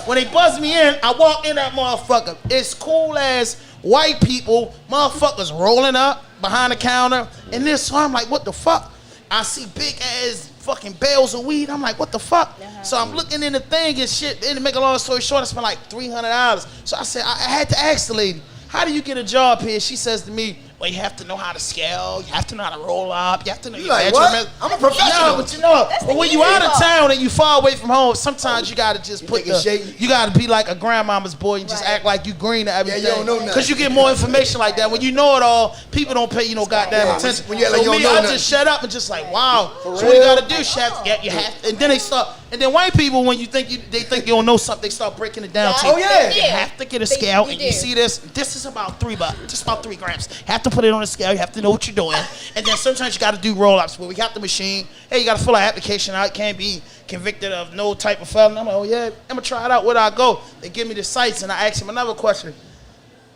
When they buzz me in, I walk in that motherfucker. It's cool as white people, motherfuckers rolling up behind the counter. And this, so I'm like, what the fuck? I see big ass fucking bales of weed. I'm like, what the fuck? So I'm looking in the thing and shit. And to make a long story short, I spent like $300. So I said, I had to ask the lady, how do you get a job here? She says to me, well, you have to know how to scale. You have to know how to roll up. You have to know your measurements. I'm a professional. No, but you know, but when you out of town and you far away from home, sometimes you gotta just you gotta be like a grandmama's boy and just act like you green to everything. Yeah, you don't know nothing. Cause you get more information like that. When you know it all, people don't pay you no goddamn attention. When you're like, so you me, don't know I nothing. just shut up and just like, wow. So what you gotta do, chef? Yeah, you have to. And then they start. And then white people, when they think you don't know something, they start breaking it down to you. Oh yeah. You have to get a scale, and you see this. This is about just about 3 grams. You have to put it on a scale. You have to know what you're doing. And then sometimes you got to do roll-ups where we got the machine. Hey, you got to fill an application out. Can't be convicted of no type of felony. I'm like, oh yeah, I'm gonna try it out. Where do I go? They give me the sites, and I ask them another question.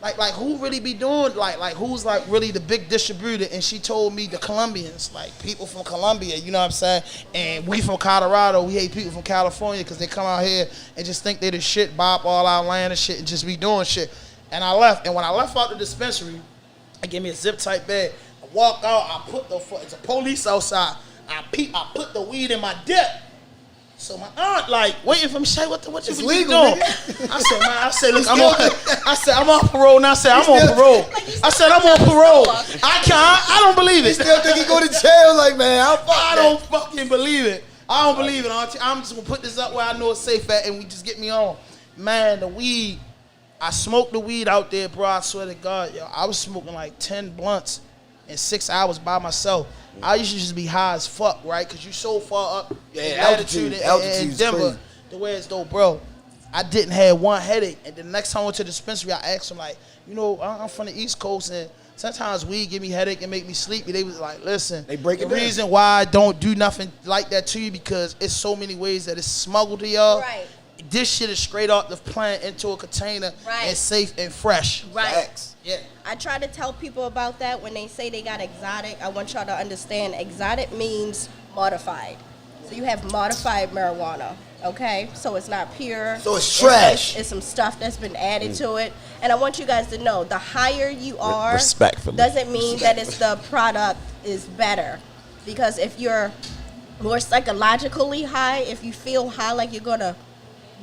Like who really be doing, like who's like really the big distributor? And she told me the Colombians, like people from Colombia, you know what I'm saying? And we from Colorado, we hate people from California because they come out here and just think they the shit, bop all our land and shit and just be doing shit. And I left, and when I left out the dispensary, I gave me a zip tight bag. I walk out, I put it's a police outside. I put the weed in my dip. So my aunt like waiting for me. Say what you doing? I said, look, I'm on parole now. I said, I'm on parole. I don't believe it. You still think he go to jail? Like, man, I don't fucking believe it. I don't believe it, auntie. I'm just gonna put this up where I know it's safe at, and we just get me on. Man, the weed. I smoked the weed out there, bro. I swear to God, yo, I was smoking like 10 blunts in 6 hours by myself. I used to just be high as fuck, right? Because you so far up in altitude in Denver. Crazy. The way it's though, bro. I didn't have one headache. And the next time I went to the dispensary, I asked them, like, you know, I'm from the East Coast, and sometimes weed give me headache and make me sleepy. They was like, listen, the reason why I don't do nothing like that to you because it's so many ways that it's smuggled to y'all. Right. This shit is straight off the plant into a container and safe and fresh. Right. Facts. Yeah. I try to tell people about that when they say they got exotic. I want y'all to understand exotic means modified. So you have modified marijuana, okay? So it's not pure. So it's trash. It's some stuff that's been added to it. And I want you guys to know, the higher you are, Respectfully. doesn't mean that it's the product is better. Because if you're more psychologically high, if you feel high like you're gonna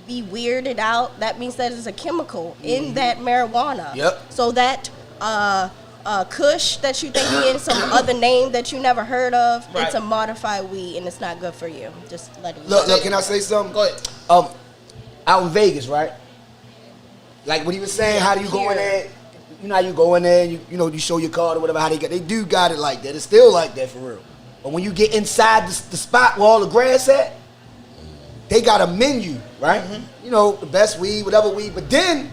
be weirded out, that means that there's a chemical in that marijuana. Yep. So that Kush that you think you're getting some other name that you never heard of, it's a modified weed and it's not good for you. Just letting you know. Look, can I say something? Go ahead. Out in Vegas, right? Like what he was saying, how do you go in there? You know how you go in there, and you show your card or whatever, how they do got it like that. It's still like that for real. But when you get inside the spot where all the grass at, they got a menu, right? Mm-hmm. You know, the best weed, whatever weed. But then,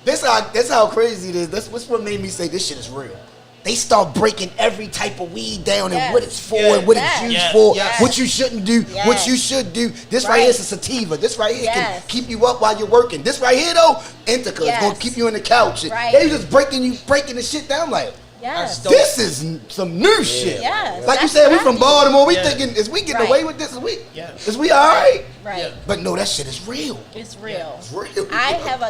that's how crazy it is. That's what made me say this shit is real. They start breaking every type of weed down and what it's for and what it's used for, what you shouldn't do, what you should do. This right here is a sativa. This right here can keep you up while you're working. This right here, though, indica. It's going to keep you in the couch. Right. They just breaking the shit down like, this is some new shit. Yes. Like you said, we from Baltimore. We thinking, is we getting away with this? Is we all right? Right. But no, that shit is real. It's real. It's real. I have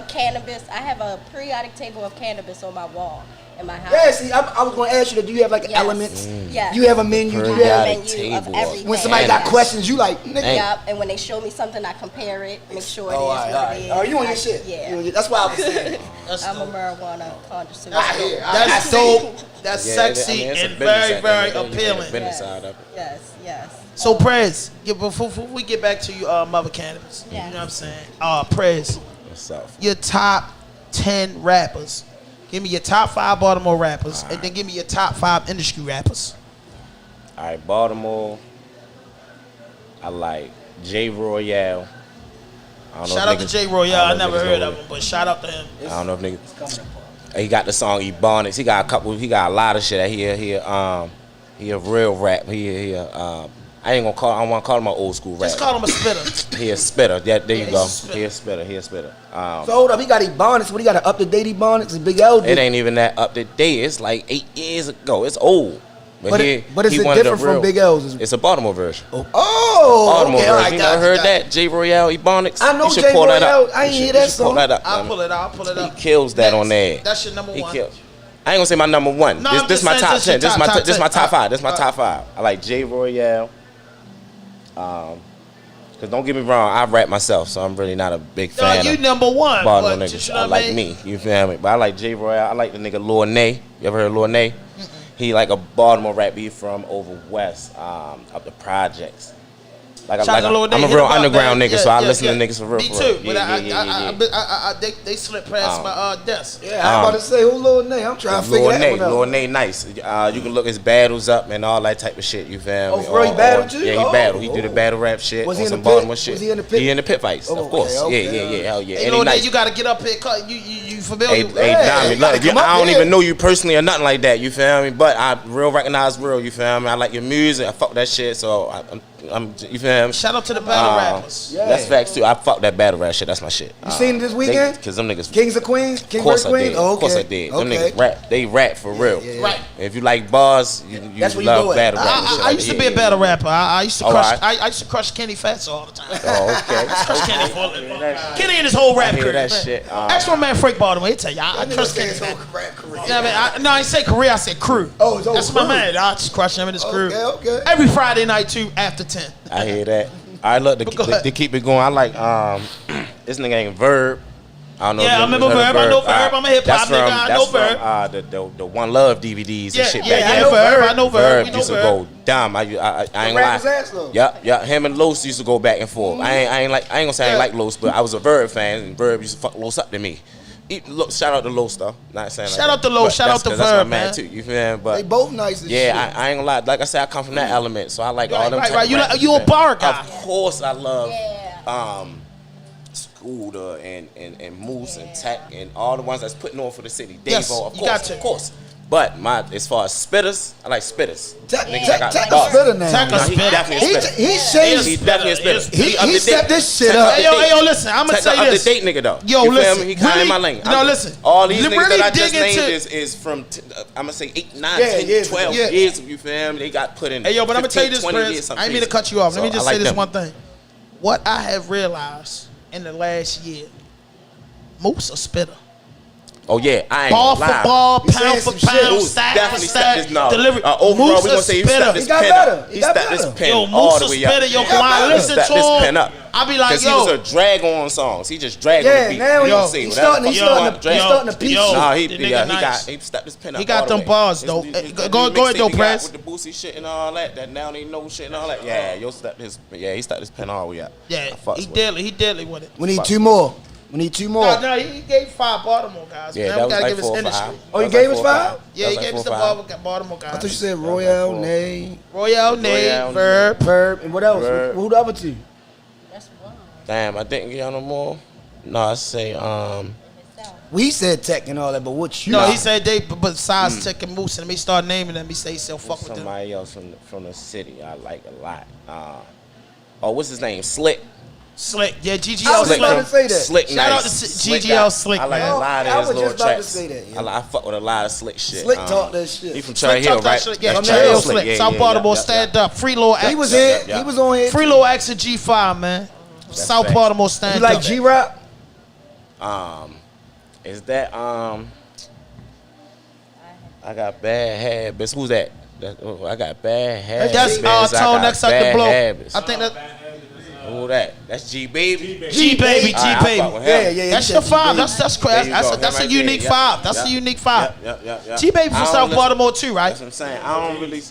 a periodic table of cannabis on my wall. in my house. Yeah, see, I was going to ask you that. Do you have like elements? Yes. You have a menu? Do you have a menu of everything. When somebody got questions, you like, nigga. Yep, and when they show me something, I compare it, make sure it is what it is. Oh, you on your shit? Yeah. That's why I was saying. I'm a marijuana connoisseur. That's dope. That's sexy and very, very appealing. Yes, yes. So, Prez, before we get back to you, Mother Cannabis, you know what I'm saying? Prez, What's up? your top 10 rappers. Give me your top 5 Baltimore rappers, and then give me your top 5 industry rappers. All right, Baltimore. I like J Royale. Shout out to J Royale. I never heard of him, but shout out to him. I don't know if niggas. He got the song Ebonics. He got a couple. He got a lot of shit. He a real rap. I ain't gonna call. I don't want to call him an old school rapper. Just call him a spitter. He a spitter. Yeah, there you go. He a spitter. So hold up, he got Ebonics. What, he got an up-to-date Ebonics? And Big L? It ain't even that up to date. It's like 8 years ago. It's old. But it's different from Big L's. It's a Baltimore version. Baltimore version. Right, You never heard that? J Royale Ebonics. I know You should J pull that Royale. up. I ain't hear that song. Pull that up. I'll pull it up. He kills that on there. That's your number one. I ain't gonna say my number one. No, I'm this just my saying top this 10. your This top my 10. top 5. This my top 5. I like J Royale. Cause don't get me wrong, I rap myself, so I'm really not a big fan. You of number one. Baltimore niggas. I like me. You feel me? But I like J Royale. I like the nigga Lil Nay. You ever heard of Lil Nay? He like a Baltimore rap. He from over west, up the projects. I'm a real underground nigga, so I listen to niggas for real. Me too, but they slipped past my desk. Yeah, I'm about to say, who Lil Nay? I'm trying to figure that one out. Lil Nay nice. You can look his battles up and all that type of shit, you feel me? Oh, for real, he battled too? Yeah, he battled. He do the battle rap shit. Was he in the Baltimore pit? shit. Was he in the pit? He in the pit fights, of course. Okay. Yeah, hell yeah. Hey, Lil Nay, you gotta get up here. You familiar? Hey, Diamond, look, I don't even know you personally or nothing like that, you feel me? But I real recognize real, you feel me? I like your music, I fuck that shit, so I'm you feel me? Shout out to the battle rappers. Yeah. That's facts too. I fuck that battle rap shit. That's my shit. You seen it this weekend? Because them niggas. Kings of Queens? Of course I did. Oh, okay. Of course I did. Them Okay. niggas rap. They rap for real. Yeah. Right. If you like bars, you That's where you love go at. battle rap. and shit I like used that. to be a battle rapper. I used to Oh, crush. alright. I used to crush Kenny Fatso all the time. Oh, okay. Crush Kenny for a living. Kenny and his whole rap I hear career. that man. shit. Ask my man Frank Baltimore. He'll tell you. I trust Kenny. Yeah, I mean, I ain't say career. I said crew. Oh, it's that's crew. my man. I just crush him in his crew. Okay. Every Friday night too after 10. I hear that. I look to keep it going. I like this nigga ain't Verb. I don't know. Yeah, I remember Verb. I know Verb. I'm a hip hop nigga. I know Verb. That's from the One Love DVDs and shit. Yeah, back I know Verb. I know Verb. Verb used to go dumb. I ain't lie. Yeah. Him and Los used to go back and forth. I ain't gonna say I ain't like Los, but I was a Verb fan, and Verb used to fuck Los up to me. Shout out to Los though. Not saying shout out to Los. Shout out to Verb, that's my man. too. You feel me? But they both nice as shit. Yeah, I ain't gonna lie. Like I said, I come from that element, so I like all them. Right. You a bar guy. Of course, I love Scooter and Moose and Tech and all the ones that's putting on for the city. Yes, Davo, of course. But as far as spitters, I like spitters. Tech a spitter now. Tech a He spitter. definitely a spitter. He definitely a spitter. He stepped this shit up. Hey, yo, listen. I'm gonna say this. Up to date nigga though. Yo, you listen. Feel me? He kind of in my lane. Listen. All these niggas really that I just dig named into- is from I'm gonna say 8, 9, 10, 12 years. You feel me? They got put in. Hey, yo, but I'm gonna tell you 15, this, 20 Chris. years, I ain't mean to cut you off. Let me just I say like this them. one thing. What I have realized in the last year, Moose a spitter. Oh yeah, I ain't Ball gonna for lie. ball, He pound said for some shit. pound, Moose stack for definitely stepped stack, his no. delivery. Overall, Moose we a gonna say he spitter. stepped his He got pen better. up. He He got stepped his better. pen Yo, all Moose the a way up. spitter. Yo, He when got I better. listen Stepped to his him, pen up. I be like, Cause he was a drag on songs. He just dragged Yeah, on the beat. now You know, he's say starting whatever the fuck you want, starting to piece. yo. Nah, the nigga nice. he stepped his pen up. He got all the them way. bars, though. Go ahead, though, Press. With the Boosie shit and all that now they know shit and all that. Yeah, he stepped his pen all the way up. Yeah, I fucks he with it. deadly with it. We need two more. No, he gave 5 Baltimore guys. Yeah, Man, that we was gotta like give us 4 or industry. 5. Oh, you gave us 5? Yeah, he gave us the Baltimore guys. I thought you said Royale, Nay, Royale, Nay, Verb, and what else? Verb. Who the other two? That's one. Damn, I didn't get no more. No, I say We said Tech and all that, but what you? No, he said they, besides Tech and Moose, and he start naming them. He say he said fuck with them. somebody else from the city I like a lot. What's his name? Slick. Slick, yeah, I GGL was Slick. about to say that. Slick, Shout out nice. to Slick GGL guy. Slick, I like man. a lot I of his was little just about to tracks. say that, yeah. I fuck with a lot of Slick shit. Slick talk that shit. He from Slick Cherry Hill, talk that right? shit. Yeah, That's Cherry Hill Slick. Slick. Yeah, South yeah, Baltimore, yeah, stand up. Free Lil X. He was here. yeah. He was on here. Free Lil X and G5, man. South facts. Baltimore, stand You like up. G-Rap? Is that I I got bad habits. Who's that? I got bad habits. That's Tone Next Up the Blow. Habits. I think that. Who that? That's G Baby. G Baby. Yeah. That's your five. That's crazy. That's a unique five. That's a unique five. G Baby from South Baltimore too, right? That's what I'm saying. I don't really.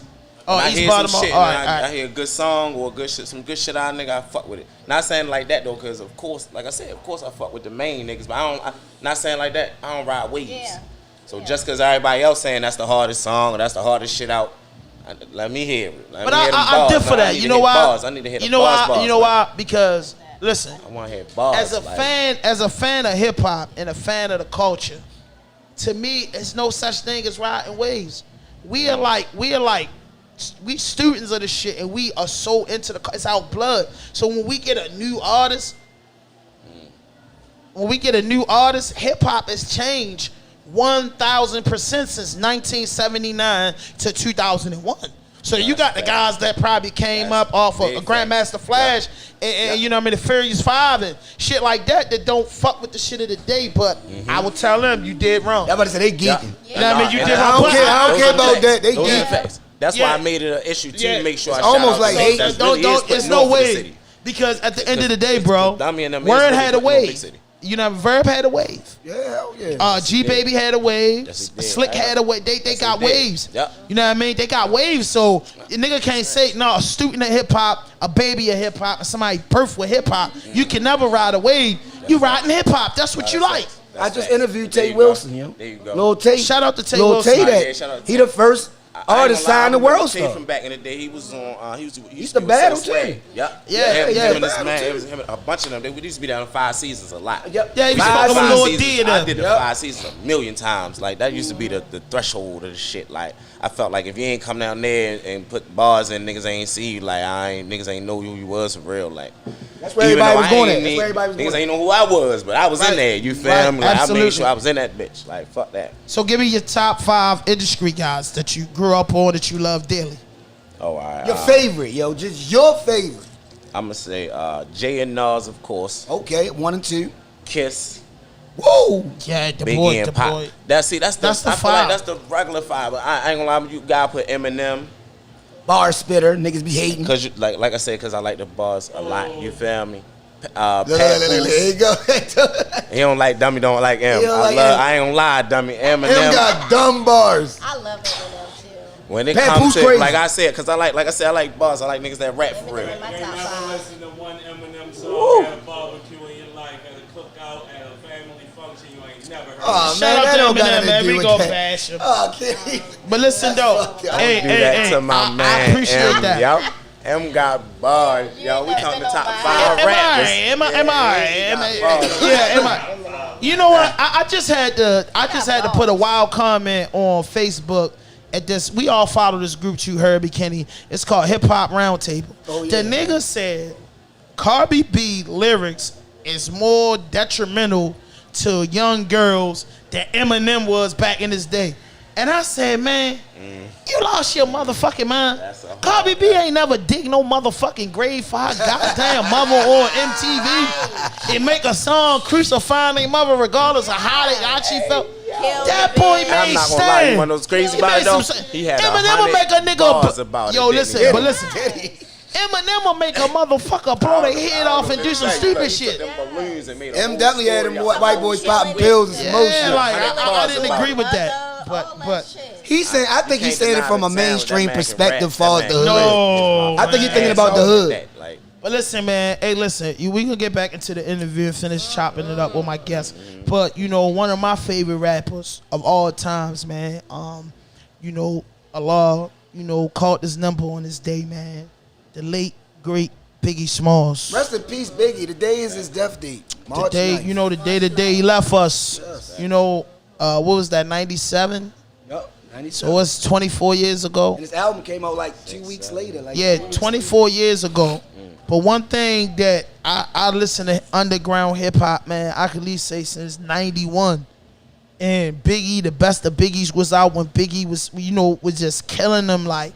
Oh, East Baltimore. Shit, all right. I hear a good song or good shit, some good shit out, nigga, I fuck with it. Not saying like that though, cause of course, like I said, of course I fuck with the main niggas, but not saying like that. I don't ride waves. Yeah. So just cause everybody else saying that's the hardest song or that's the hardest shit out, let me hear it. But I'm different for that. You know why? I need to hear you know why? You know why? Because listen, I want to hear bars. As a fan of hip hop and a fan of the culture, to me, it's no such thing as riding waves. We students of the shit, and we are so into it's our blood. So when we get a new artist, hip hop has changed 1,000% since 1979 to 2001. So you got the guys that probably came up off of Grandmaster Flash and you know what I mean, the Furious 5 and shit like that don't fuck with the shit of the day, but I will tell them you did wrong. Everybody say they geeking. You know what I mean? You did wrong. I don't care about that. They geeking. That's why I made it an issue too, to make sure I almost like hate. It's no way. Because at the end of the day, bro, Word had a wave. You know, Verb had a wave. Yeah, hell yeah. G Baby had a wave. Slick had a wave. They got waves. Yep. You know what I mean? They got waves. So a nigga can't say a student of hip hop, a baby of hip hop, and somebody birthed with hip hop. You can never ride a wave. You riding hip hop. That's what you like. I just interviewed Tay Wilson, yo. There you go. Lil Tay. Shout out to Tay Wilson. He the first artist signed the world star. From back in the day, he was on. He used the to battle too. Yeah. Him and this man, it was him, a bunch of them. They used to be down in 5 seasons a lot. Yeah, he was fucking with Lil D and them. I did the 5 seasons a million times. Like that used to be the threshold of the shit. Like I felt like if you ain't come down there and put bars in, niggas ain't see you. Like niggas ain't know who you was for real. Like that's where everybody was going at. That's where everybody was going. Niggas ain't know who I was, but I was in there. You feel me? Like I made sure I was in that bitch. Like fuck that. So give me your top 5 industry guys that you grew up on that you love dearly. Oh, all right. Your favorite, yo, just your favorite. I'm gonna say Jay and Nas, of course. Okay, 1 and 2. Kiss. Whoa. Yeah, the Biggie boy, and the Pop. boy. That's the I feel feel like that's the regular five. But I ain't gonna lie, you gotta put Eminem. Bar spitter, niggas be hating. Cause like I said, cause I like the bars a lot. You feel me? There you go. He don't like Dummy, don't like M. I ain't gonna lie, Dummy. Eminem got dumb bars. I love Eminem too. When it comes to crazy. Like I said, cause I like bars. I like niggas that rap for real. In my top 5. Listen to one Eminem song at a barbecue in your life, at a cookout, at a family function you ain't never heard. Oh, Shout man, out to Eminem, man. We gon' bash him. Okay. But listen though, hey, to my man. I appreciate that. Yo. M got bars, yo. We talking the top 5 rappers. Am I? You know what? I just had to put a wild comment on Facebook at this. We all follow this group you heard, Kenny. It's called Hip Hop Roundtable. Oh, yeah. The nigga said Cardi B lyrics is more detrimental to young girls than Eminem was back in his day. And I said, man, you lost your motherfucking mind. Cardi B ain't never dig no motherfucking grave for her goddamn mother on MTV and make a song crucifying their mother regardless of how she felt. That boy made I'm not gonna lie, you one of those crazy about it though. He had Eminem make a nigga about yo, it, listen, but listen. Eminem will make a motherfucker blow their head off and do some stupid shit. M definitely had them white boys popping pills and some more shit. Like, I didn't agree with that. But he's saying, I think he's saying it from a mainstream perspective for the hood. No, I think he's thinking about the hood. But listen, man. Hey, listen. We gonna get back into the interview and finish chopping it up with my guests. But you know, one of my favorite rappers of all times, man. You know, Allah, you know, caught this number on this day, man. The late great Biggie Smalls. Rest in peace, Biggie. Today is his death date. March Today, 9th. you know, the day he left us. Yes. You know, what was that? 97. Yep. 97. So it's 24 years ago. And his album came out like 2 weeks later. Like 24 years ago. But one thing that I listen to underground hip hop, man, I could at least say since 91. And Biggie, the best of Biggie's was out when Biggie was, you know, was just killing them. Like,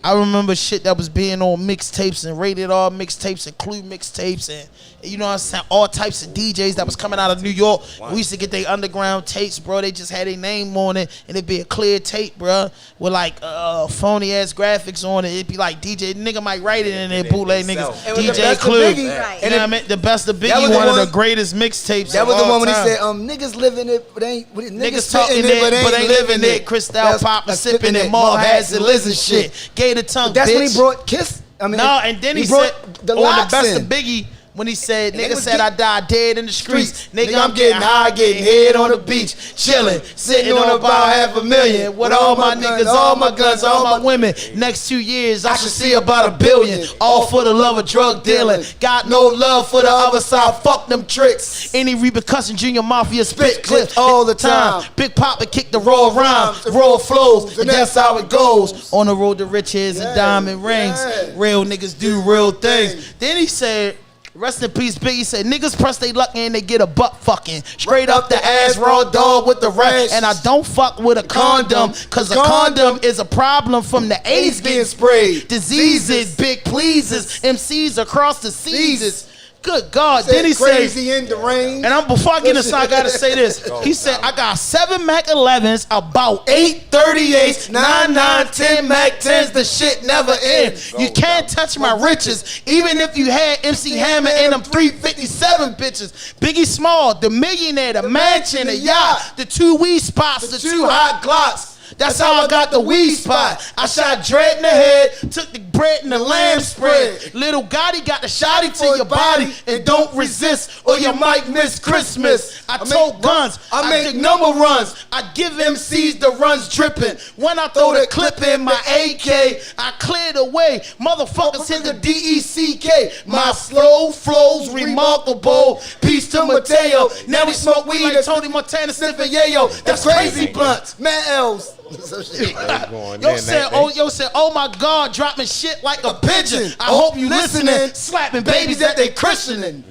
I remember shit that was being on mixtapes and rated R mixtapes and Clue mixtapes and you know what I'm saying, all types of DJs that was coming out of New York. We used to get their underground tapes, bro. They just had their name on it and it'd be a clear tape, bro, with like phony ass graphics on it. It'd be like DJ nigga might write it in there, bootleg niggas. DJ Clue. And you know what I mean? The Best of Biggie, one of the greatest mixtapes. That was the one when he time. said, niggas living it, but ain't niggas talking it, but ain't living it. Cristal Pop was sipping it, Maul has and lizard shit. Gave the tongue, that's bitch. when he brought Kiss. I mean, no, and then he brought said the on the Best in. of Biggie when he said, nigga said I died dead in the streets. Nigga, I'm getting high, getting head on the beach, chilling, sitting on about $500,000 with all my niggas, all my guns, all my women. Next 2 years, I should see about $1 billion. All for the love of drug dealing. Got no love for the other side. Fuck them tricks. Any repercussion, Junior Mafia spit clips all the time. Big Papa kick the raw rhymes, raw flows, and that's how it goes. On the road to riches and diamond rings. Real niggas do real things. Then he said, rest in peace, Biggie said, niggas press they luck and they get a butt fucking. Straight up the ass, raw dog with the rash. And I don't fuck with a condom, cause a condom is a problem from the AIDS getting sprayed. Diseases, big pleases, MCs across the seasons. Good God. Then he said, crazy in the rain. and before I get inside, I gotta say this. He said, I got 7 Mac 11s, about 8 38s, 9 10 Mac 10s. The shit never ends. You can't touch my riches, even if you had MC Hammer and them 357 bitches. Biggie Small, the millionaire, the mansion, the yacht, the 2 weed spots, the 2 hot Glocks. That's how I got the weed spot. I shot Dread in the head, took the bread and the lamb spread. Little Gotti got the shotty to your body and don't resist or you might miss Christmas. I tote guns, I make number runs. I give MCs the runs dripping. When I throw the clip in my AK, I clear the way. Motherfuckers hit the DECK. My slow flows remarkable. Peace to Mateo. Now we smoke weed like Tony Montana sniffing yayo. That's crazy blunts. Man else. Yo said, oh my God, dropping shit like a pigeon. I hope you listening, slapping babies that they christening.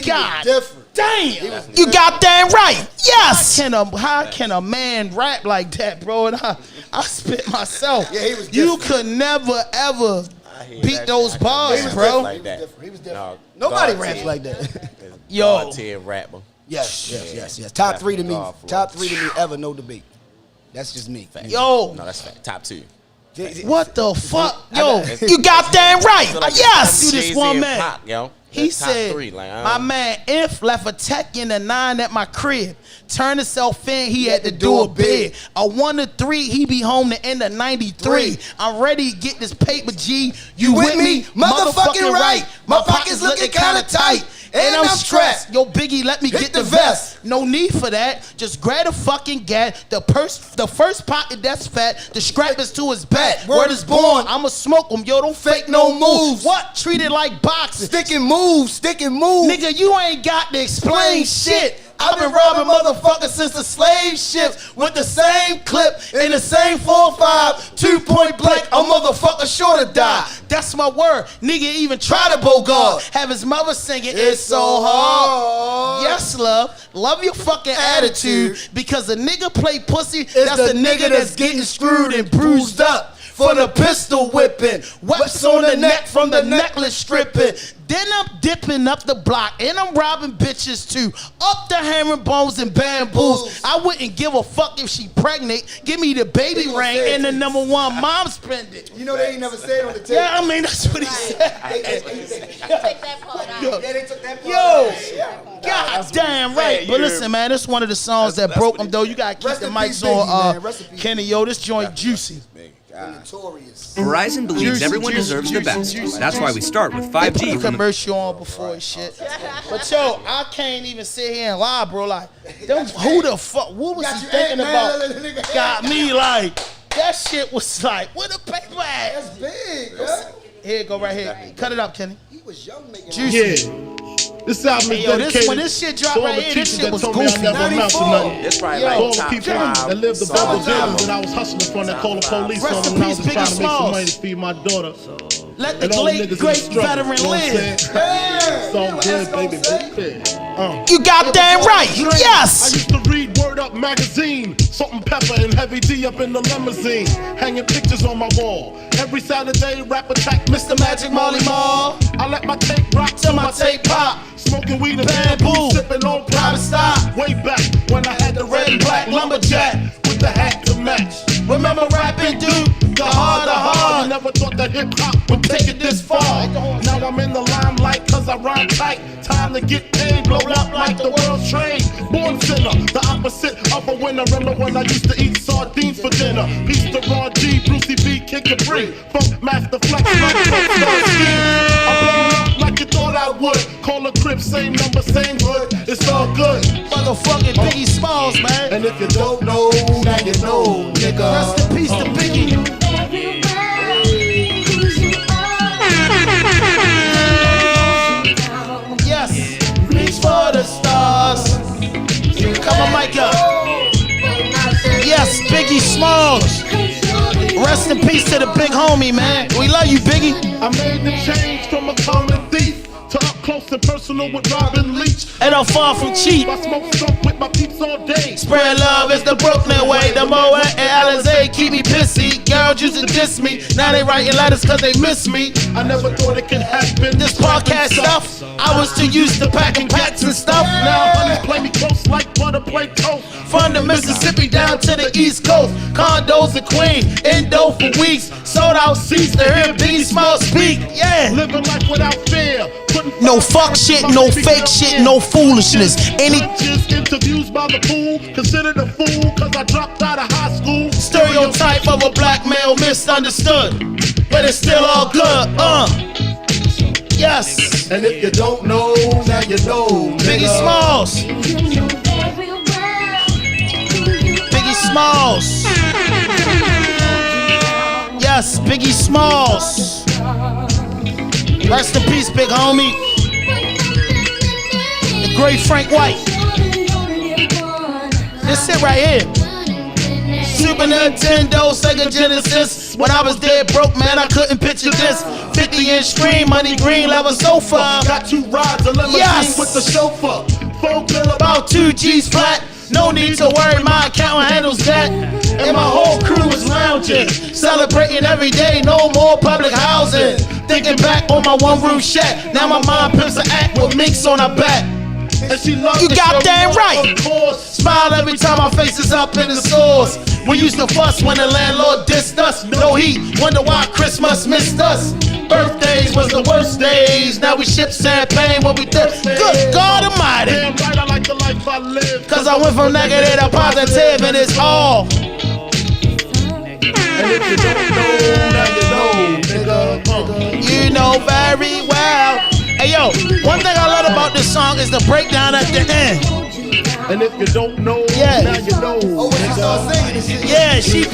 God damn, you got that right. Yes. How can a man rap like that, bro? And I spit myself. Yeah, he was different. You could never ever beat those bars, bro. Like that. He was different. Nobody raps like that. Yo, rapper. Yes. Top 3 to me. Top 3 to me ever, no debate. That's just me. Yo. No, that's fact. Top 2. What the fuck? Yo, you got that right. Like Yes. do this one man. Pac, yo. He Top said, 3, like, my man Inf left a tech in the 9 at my crib. Turned himself in, he had to do a bid. A 1 to 3, he be home the end of 93. I'm ready to get this paper, G. You with me? Motherfucking right. My pockets looking kinda tight. And I'm strapped. Yo, Biggie, let me get the vest. No need for that. Just grab a fucking gat. The first pocket that's fat. The scrap is to his back. Word is born. I'ma smoke him. Yo, don't fake no moves. What? Treat it like boxing. Stick and move. Nigga, you ain't got to explain shit. I've been robbing motherfuckers since the slave ships with the same clip in the same 4-5, 2-point blank. A motherfucker sure to die. That's my word. Nigga even try to bogart. Have his mother singing, it's so hard. Yes, love your fucking attitude. Because a nigga play pussy, that's a nigga that's getting screwed and bruised up. For the pistol whipping, whips on the neck from the necklace stripping. Then I'm dipping up the block and I'm robbing bitches too. Up the herringbones and bamboos. I wouldn't give a fuck if she pregnant. Give me the baby ring and the #1 mom spend it. You know they ain't never said on the tape. Yeah, I mean that's what he said. Take that part out. Yeah, they took that part Yo, out. God damn right. But listen, man, this is one of the songs that broke him though. You gotta keep the mics on. Kenny, yo, this joint juicy. Verizon believes everyone deserves the best. That's why we start with 5G. They put a commercial on before and shit. But yo, I can't even sit here and lie, bro. Like, who the fuck? What was he thinking about? Got me like that shit was like, what a paper at? That's big, bro. Here, go right here. Cut it up, Kenny. He was young making Juicy. Yeah. This album is Yo, dedicated when this shit dropped to all right the here, this teachers shit that was told me I goofy. never amount to nothing. It's probably Yo, like All the top people 5 that lived above the songs buildings ever. that I was hustling from that called the police Rest on in when I peace, was just trying to Biggie make some Smalls. money to feed my daughter. Let the And all the great niggas in the struggle, veteran you know what I'm live. saying? It's all good, baby. Big fit. You got damn right. I Yes. used to read Word Up magazine, Salt and Pepper and Heavy D up in the limousine, hanging pictures on my wall. Every Saturday, rap attack, Mr. Magic Molly Mall. I let my tape rock till my tape pop. Smoking weed and bamboo, sipping on private stock. Way back when I had the red and black lumberjack with the hat to match. Remember rapping, dude? The hard. I never thought that hip hop would take it this far. Now I'm in the limelight cause I rhyme tight. Time to get paid, blow up like the world's trade. Born sinner, the opposite of a winner. Remember when I used to eat sardines for dinner? Peace to Ron G, Brucey B, Kid Capri, Funk Master Flex, like Funk Star Ski. I blow up like you thought I would. Call a crib, same number, same hood. It's all good. Motherfucking Biggie Smalls, man. And if you don't know, now you know, nigga. Rest in peace to Biggie. Yes. Reach for the stars. Come on, Micah. Yes, Biggie Smalls. Rest in peace to the big homie, man. We love you, Biggie. I made the change from a common thief to up close and personal with Robin Leach. And I'm far from cheap. I smoke skunk with my peeps all day. Spread love is the Brooklyn way. The Moet and Alizé keep me pissy. Girls used to diss me. Now they writing letters cause they miss me. I never thought it could happen. This podcast stuff, I was too used to packing packs and stuff. Now honey play me close like butter play toast. From the Mississippi down to the East Coast. Condos in Queen, Indo for weeks. Sold out seats to hear Biggie Smalls speak. Yeah. Living life without fear. No fuck shit, no fake shit, no foolishness. Any interviews by the pool, considered a fool cause I dropped out of high school. stereotype of a black male misunderstood, but it's still all good. Yes. And if you don't know, now you know. Biggie Smalls. Biggie Smalls. Yes, Biggie Smalls. Rest in peace, big homie. The great Frank White. This it right here. Super Nintendo, Sega Genesis. When I was dead broke, man, I couldn't picture this. 50-inch screen, money green, leather sofa. Got 2 rides, a limousine with the chauffeur. Phone bill about 2 G's flat. No need to worry, my accountant handles that. And my whole crew is lounging, celebrating every day, no more public housing. Thinking back on my one-room shack, now my mom pimps an act with minks on her back. And she loves you got damn right. Smile every time my face is up in the stores. We used to fuss when the landlord dissed us. No heat, wonder why Christmas missed us. Birthdays was the worst days. Now we ship champagne when we did. Good God Almighty. Damn right, I like the life I live. Cause I went from negative to positive, and it's all. And if you don't know, now you know, nigga. You know very well. Hey yo, one thing I love about this song is the breakdown at the end. And if you don't know, yeah, now you know. Oh, when she started singing this shit. Yeah, she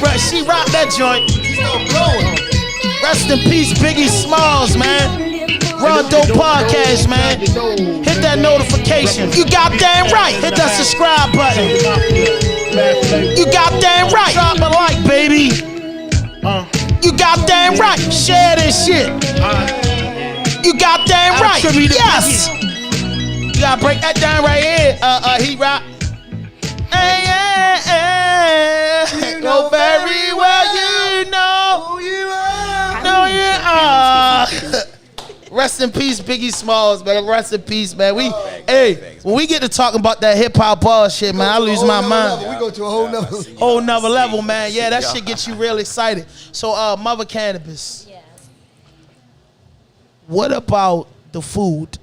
rocked that joint. She started blowing. Rest in peace, Biggie Smalls, man. Rawdope podcast, man. Hit that notification. You got damn right. Hit that subscribe button. You got damn right. Drop a like, baby. You got damn right. Share this shit. You got damn right. Yes. You gotta break that down right here. Heat rock. Hey, you know very well. You know who you are. No, you are. Rest in peace, Biggie Smalls, man. Rest in peace, man. When we get to talking about that hip hop bullshit, man, I lose my mind. We go to a whole nother level, man. Yeah, that shit gets you real excited. So, Mother Cannabis. Yes. What about the food?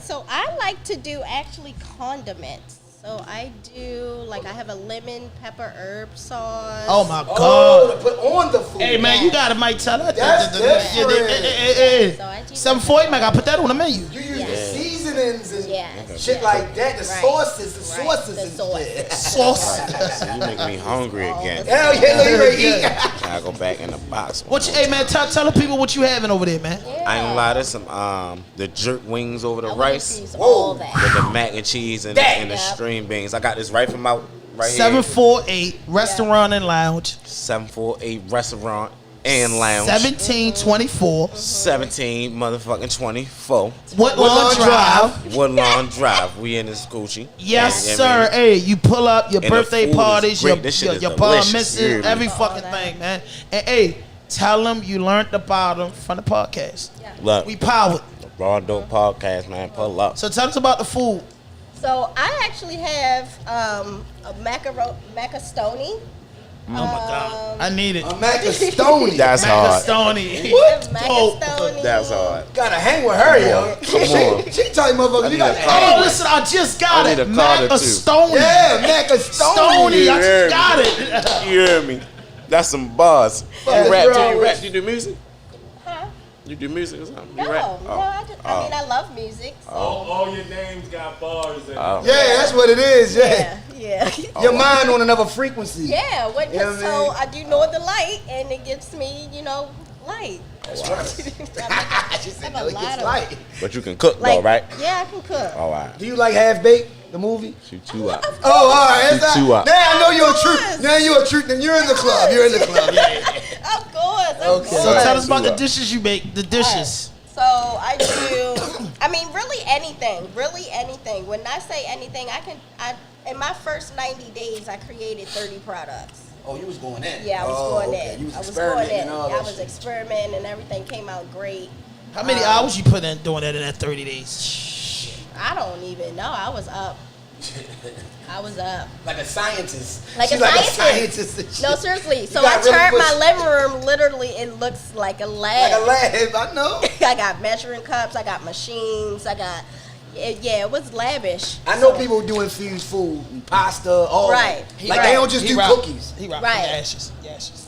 So I like to do actually condiments. So I do, like, I have a lemon pepper herb sauce. Oh my God. Oh, to put on the food. Hey man, you gotta might tell that. That's different. So I do 748, man, I put that on the menu. You use the seasonings and Yes. shit like that, the sauces, the sauces the and sauce. shit. Sauce. You make me hungry again. Hell yeah, you ready to eat. I go back in the box. Hey man, tell the people what you having over there, man. I ain't gonna lie, there's some the jerk wings over the rice with All the that. mac and cheese and the string beans. I got this right from out right here. 748 Restaurant and Lounge. 748 Restaurant and lounge. 1724 17 motherfucking 24. Woodlawn Drive. Woodlawn Drive. We in this Gucci. Yes, You know what I sir. mean? Hey, you pull up your And the birthday food is parties, great. your This shit is your bar delicious. You hear misses, me? every fucking thing, man. And hey, tell them you learned about them from the podcast. Look, We powered. Rawdope podcast, man. Pull up. So tell us about the food. So I actually have a macastoni. Oh my God, I need it. A macastoni. That's hard. Macastoni. What? Macastoni. That's hard. Gotta hang with her, yo. Come on. She tell you, motherfucker, you need a gotta car. hang Oh, with listen, I just got I it. need a card or two. Macastoni. Yeah, macastoni. Stony, I Yeah. just got it. You hear me? That's some bars. Yes, You rap bro. too? You rap? You do music? Huh? You do music or something? You No, rap? no, I mean, I love music. So. All your names got bars in it. Oh. Yeah, that's what it is, yeah. Yeah. Your mind on another frequency. Yeah, what, You know what I so mean? I do know the light, and it gets me, light. That's right. She said, I have no, a it lot gets of- light. But you can cook Like, though, right? Yeah, I can cook. All right. Do you like Half Baked, the movie? Shoot two up. Oh, all right. Shoot two up. Now I know you're a Of truth. course. Now you're a truth. Then you're in the club. You're in the club. Of course. Okay. So Right. tell us about the dishes you make. The dishes. So I do, I mean, really anything. When I say anything, in my first 90 days, I created 30 products. Oh, you was going in. Yeah, I was going in. You was I was experimenting going in. and all I that was shit. experimenting, and everything came out great. How many hours you put in doing that in that 30 days? I don't even know. I was up. Like a scientist. Like She's a like scientist. a scientist. No, seriously. So You I got really turned my push- living room, literally, it looks like a lab. Like a lab. I know. I got measuring cups. I got machines. It was lavish. I know So- people doing fused food and pasta, all Right. that. Like they don't just He do rock- cookies. He rock Right. the ashes. The ashes.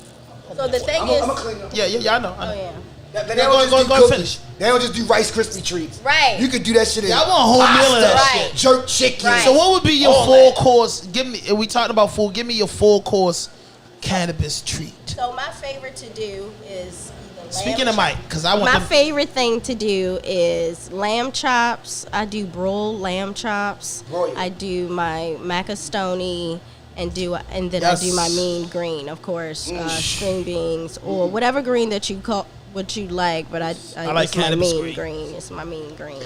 So the thing I'm is, gonna clean up. Yeah, I know. oh yeah. They Yeah, don't go- just go- do go cookies. finish. They don't just do Rice Krispie treats. Right. You could do that shit in Yeah, I want a whole meal of that Right. shit. jerk chicken. Right. So what would be your All full that. course? Give me. We talked about food. Give me your full course cannabis treat. So my favorite to do is either Speaking lamb of Mike, because I want My them. favorite thing to do is lamb chops. I do broiled lamb chops. Broiled. I do my macastoni and then Yes. I do my mean green, of course, string beans or whatever green that you call what you like. But I like it's my cannabis mean green. green. It's my mean green.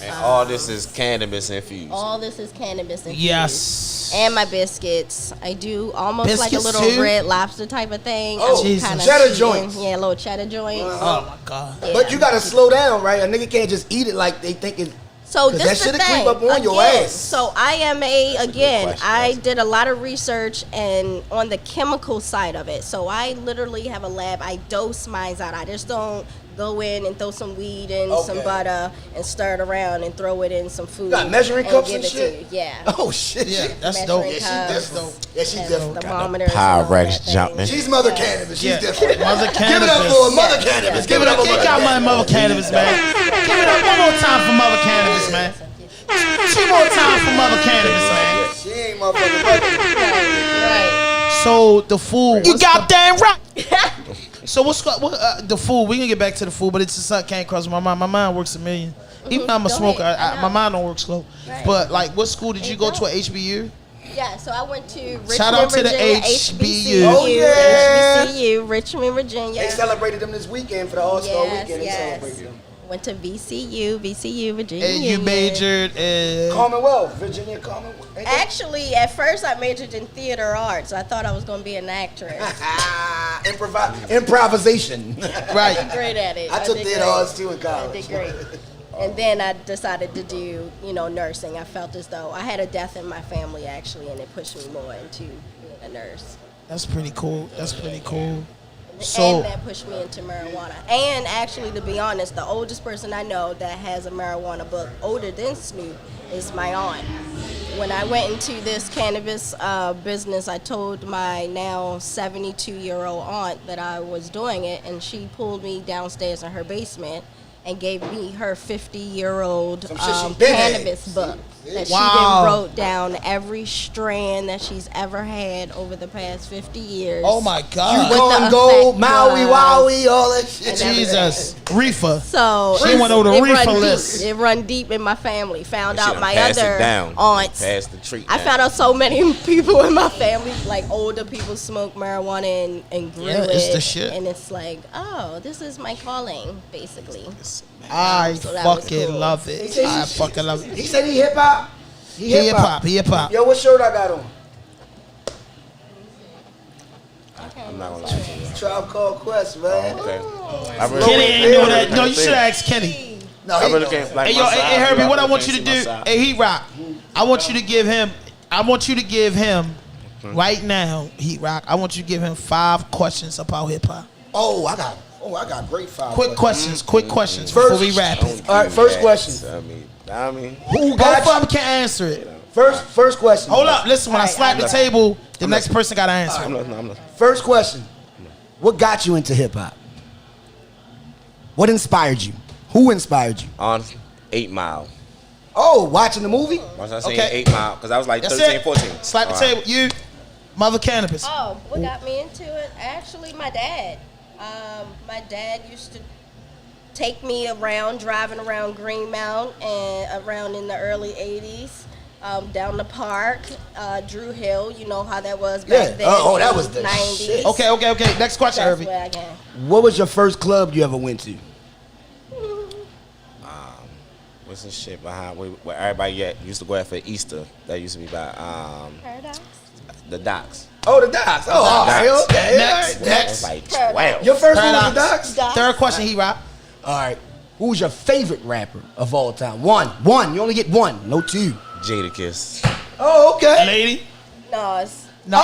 And all this is cannabis infused. All this is cannabis infused. Yes. And my biscuits. I do almost like a Biscuits little too? Red Lobster type of thing. Oh, I'm Jesus. kinda Cheddar cheating. joints. Yeah, little cheddar joints. Oh my God. Yeah. But you gotta slow down, right? A nigga can't just eat it like they think it. So 'Cause this that is the shit'll thing. creep up on your Again, ass. so I am I did a lot of research and on the chemical side of it. So I literally have a lab. I dose mine out. I just don't go in and throw some weed in, some Okay. butter, and stir it around and throw it in some food. got measuring cups give and it shit? To you. Yeah. Oh shit. Yeah, she- that's dope. Measuring Yeah, cups she's different. Yeah, she's and different. thermometers. Pyrex and all that jumping. thing. She's mother cannabis. She's Yeah. different. Mother Give it up cannabis. for a mother Yeah. cannabis. Yeah. Give it up for Kick mother out my cannabis. mother cannabis, man. Give it up one more time for mother cannabis, man. Two more times for mother cannabis, man. She ain't motherfucking mother. Right. So the food. You goddamn right. So what the food? We gonna get back to the food, but it's just can't cross my mind. My mind works a million. Even though I'm a Go smoker, ahead. I my know. mind don't work slow. Right. But like, what school did you It go to don't. at HBU? Yeah, so I went to Richmond, Shout out to the Virginia, HBU. Oh, yeah. HBCU, Richmond, Virginia. They celebrated them this weekend for the All-Star Yes, weekend. They yes. celebrated them. Went to VCU, Virginia. And you Union. majored in. Commonwealth, Virginia Commonwealth. Ain't they? Actually, at first I majored in theater arts. I thought I was going to be an actress. Improvisation. Right. Great at it. I took did theater great. arts too in I college. did great. And then I decided to do, nursing. I felt as though I had a death in my family, actually, and it pushed me more into being a nurse. That's pretty cool. That's pretty cool. And So that pushed me into marijuana. And actually, to be honest, the oldest person I know that has a marijuana book older than Snoop is my aunt. When I went into this cannabis business, I told my now 72-year-old aunt that I was doing it, and she pulled me downstairs in her basement and gave me her 50-year-old Some shit she been had. cannabis book that she Wow. then wrote down every strand that she's ever had over the past 50 years. Oh my You God. What the gon' go effect Maui was. Wowie, all that shit. Jesus. Reefer. So She went over the it reefer run list. Deep. It run deep in my family. Found She out done my passed it other down. aunts. Passed the treat I down. found out so many people in my family, like older people, smoke marijuana and grew Yeah, it. it's the shit. And it's like, oh, this is my calling, basically. I So that was fucking cool. love it. I fucking love it. He said he hip hop. He hip hop. He hip hop. Yo, what shirt I got on? I'm not gonna lie to you. Tribe Called Quest, man. Okay. I really Kenny can't- ain't know that. No, you should ask Kenny. No, I he really know. can't. Like Hey, yo, my hey, side, Herbie, I what I really want you can't to see do, my side. hey, Heat Rock, I want you to give him, right now, Heat Rock, I want you to give him 5 questions about hip hop. I got great 5 Quick questions First- before we wrap it. All right, first question. I mean, Who Both got of you? them can answer it. First question. Hold up, listen, when I Alright, slap the table, the next person got to answer I'm it. not. First question. What got you into hip hop? What inspired you? Who inspired you? On 8 Mile. Oh, watching the movie? Once I seen Okay. 8 Mile, because I was like That's 13, it. 14. Slap the All right. table. You, Mother Cannabis. Oh, what got me into it? Actually, my dad. My dad used to take me around, driving around Greenmount and around in the early 80s. Down the park, Drew Hill, you know how that was back Yeah. then. Oh, that was the 90s. shit. Okay. Next question, That's Herbie. where I got. What was your first club you ever went to? What's this shit behind where everybody used to go out for Easter? That used to be by Paradise? the docks. Oh, the Docks. Oh, all right, Docks. okay. Next. all right. That was like 12. Your first one was the Paradox. Docks? Docks. Third question, Heat Rock. All right. Who's your favorite rapper of all time? One. You only get one, no 2. Jadakiss. Oh, okay. Lady. Nas. No.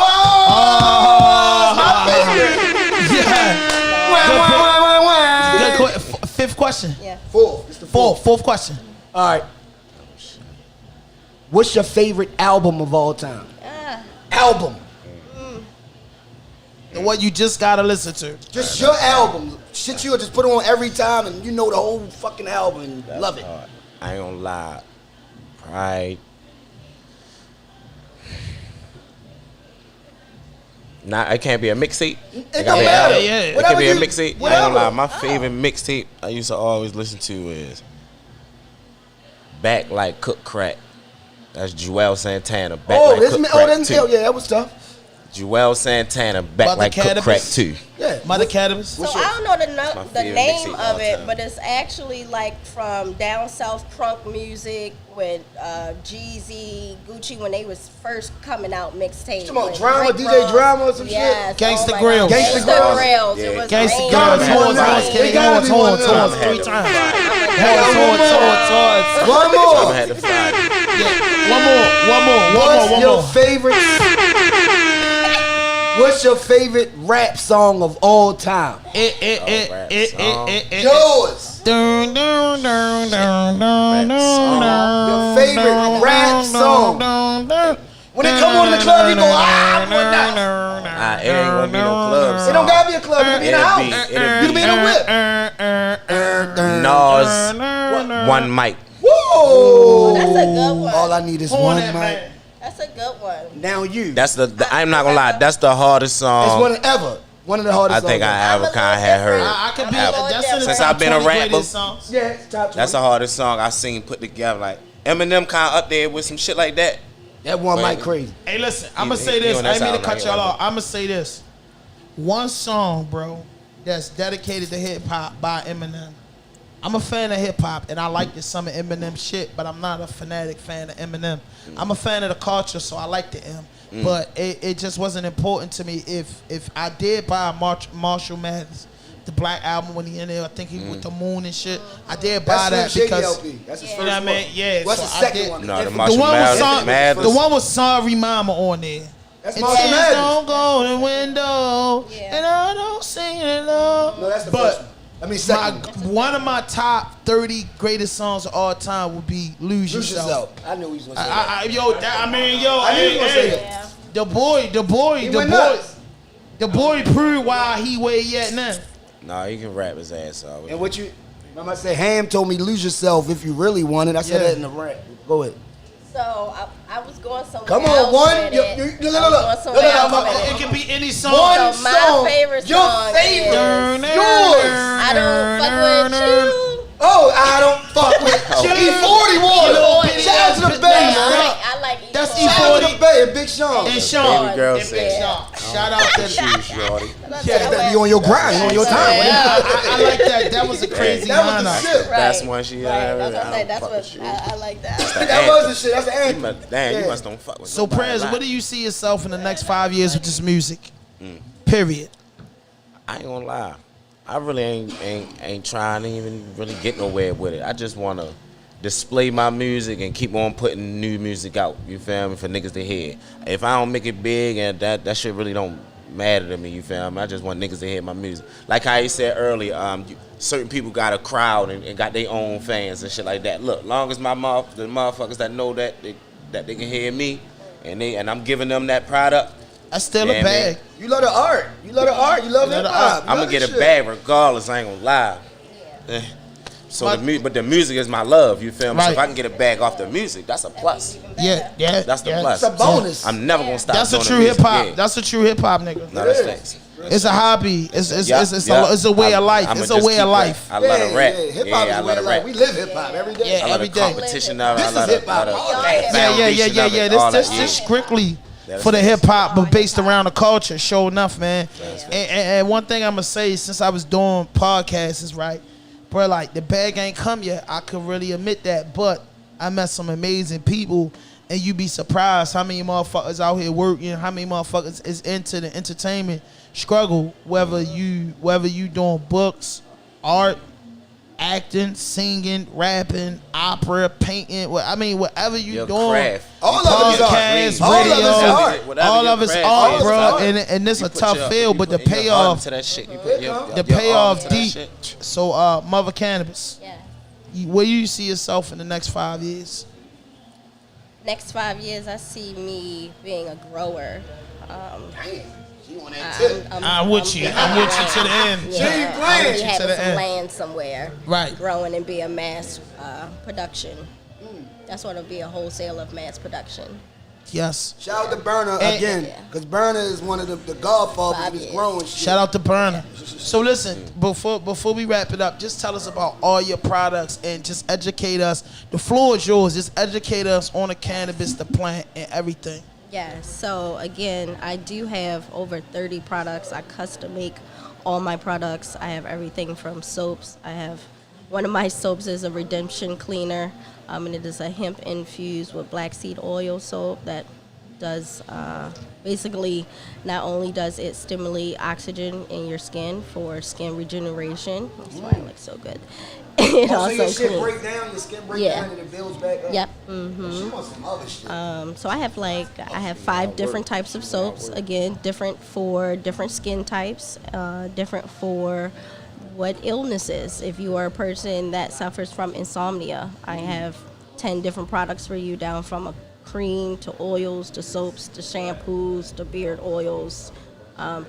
Good que- Fifth question. Yeah. Fourth. It's the fourth. Fourth question. All right. What's your favorite album of all time? Album. The one you just gotta listen to. Just your album. Shit you'll just put on every time and you know the whole fucking album and you love it. I ain't gonna lie. Pride. Nah, it can't be a mixtape. It gotta don't be an matter. album. Yeah. It Whatever can be a you- mixtape. I ain't whatever. gonna lie. My favorite mixtape I used to always listen to is Back Like Cook Crack. That's Joel Santana. Back Like Cook Crack 2. Yeah, that was tough. Joel Santana. Back Mother Like Cook Cannabis. Crack 2. Yeah. Mother Cannabis. So I don't know my the favorite name mixtape of all it, time. but it's actually like from down south crunk music with Jeezy, Gucci when they was first coming out mixtape. You talking about with Drama, Rick DJ Ross. Drama or some shit? Yes. Gangsta oh my Grills. God. Gangsta Gangsta Grills. Grills. Yeah. It was Gangsta amazing. Grills. Gotta be Horns, one. horns, It Kenny. gotta Horns, be one. horns, horns. I had 3 to times. find it. Horns, horns, horns. One I more. had to find it. One more. What's your favorite rap song of all time? Yours. Your favorite rap song. When they come on in the club, you go, I'm going down. Nah, it ain't gonna be no club. It don't gotta be a club, it can be in the house. You can be in a whip. Nas, One Mic. Whoa. That's a good one. All I need is one mic. That's a good one. Now you. That's I'm not gonna lie. That's the hardest It's song one of ever. One of the hardest I think songs. I ever I'm a kind of little had heard. different. I could be. Ever. That's in the Since top I've been a 20 rapper. greatest songs. Yeah, it's top 20. That's the hardest song I seen put together. Like Eminem kind of up there with some shit like that. That one But- mic crazy. Hey, listen. I'm gonna He- say he this. on I that ain't mean to sound cut like y'all it. off. I'm gonna say this. One song, bro, that's dedicated to hip hop by Eminem. I'm a fan of hip hop, and I like some of Eminem shit, but I'm not a fanatic fan of Eminem. I'm a fan of the culture, so I like the M. But it just wasn't important to me. If I did buy Marshall Mathers, the Black album when he in there, I think he with the moon and shit. I did buy That's that Slim Shady because LP. That's his you first know what I mean. one. Yeah. What's so the I second did- one? No, the The Marshall one with Mathers. the one with Sorry Mama on there. That's It Marshall says Mathers. don't go to the window, Yeah. and I don't sing it love. No, that's the But first one. I mean, second one. one of my top 30 greatest songs of all time would be "Lose Lose Yourself." yourself. I knew he was gonna say that. I knew he was gonna say that. Yeah. The boy, went nuts. the boy proved why he where he at now. Nah, he can rap his ass off. And what Remember I said Ham told me lose yourself if you really want it. I said that in the rap. Go ahead. So I was going somewhere. Come on, else one. with it. Look. It can be any song. One So my song. favorite Your song favorite. is Yours. I Don't Fuck With You. Oh, I don't fuck with E40 water. Shout out to the Bay, man. I like E40. That's Shout out to the Bay and Big Sean. And Sean. Baby girl And said, Big Sean. Shout out to shoes, shorty. Yeah, that be on your grind, on your time. I like that. That was a crazy That was the lineup. shit. That's one she Right, that's what I'm saying. That's what I like that. That was the shit. That's the anthem. Damn, you must don't fuck with So, nobody. Prez, what do you see yourself in the next 5 years with this music? Period. I ain't gonna lie. I really ain't trying to even really get nowhere with it. I just wanna display my music and keep on putting new music out. You feel me? For niggas to hear. If I don't make it big and that shit really don't matter to me. You feel me? I just want niggas to hear my music. Like how you said earlier, certain people got a crowd and got their own fans and shit like that. Look, long as the motherfuckers that know that they can hear me and I'm giving them that product. That's still a bag. Man. You love the art. You love the art. You love hip hop. I'm gonna get a bag regardless. I ain't gonna lie. So but the music is my love. You feel me? So if I can get a bag off the music, that's a plus. Yeah. That's the plus. It's a bonus. I'm never gonna stop. That's a doing true the hip music. hop. Yeah. That's a true hip hop, nigga. No, that's facts. It's a hobby. It's a way of life. It's a way of life. I love to rap. Hip hop is a way of life. We live hip hop every day. Yeah, every day. Competition. This is hip hop. Yeah. This strictly for the hip hop, but based around the culture. Sure enough, man. And one thing I'm gonna say, since I was doing podcasts, is right, bro. Like the bag ain't come yet. I could really admit that, but I met some amazing people, and you be surprised how many motherfuckers out here working, how many motherfuckers is into the entertainment struggle. Whether you doing books, art, acting, singing, rapping, opera, painting. Whatever you doing. Craft. All of it is Podcast, art. radio, All of it is art. all of it's art, bro. And this a tough field, but the payoff, the payoff deep. So, Mother Cannabis, where you see yourself in the next 5 years? Next 5 years, I see me being a grower. I'm with you to the end. Yeah, I'll be having the some end. land somewhere, Right. growing and be a mass production. That's what it'll be, a wholesale of mass production. Yes. Shout out to Burner again, because Burner is one of the godfathers of this growing shit. Shout out to Burner. So listen, before we wrap it up, just tell us about all your products and just educate us. The floor is yours. Just educate us on the cannabis, the plant, and everything. Yeah, so again, I do have over 30 products. I custom make all my products. I have everything from soaps. One of my soaps is a redemption cleaner, and it is a hemp infused with black seed oil soap that does basically, not only does it stimulate oxygen in your skin for skin regeneration. That's why it looks so good. It So your also shit cleans. break down, your skin break down, and it builds back up. Yep. She wants some other shit. So I have 5 different types of soaps. Again, different for different skin types, different for what illnesses. If you are a person that suffers from insomnia, I have 10 different products for you, down from a cream to oils to soaps to shampoos to beard oils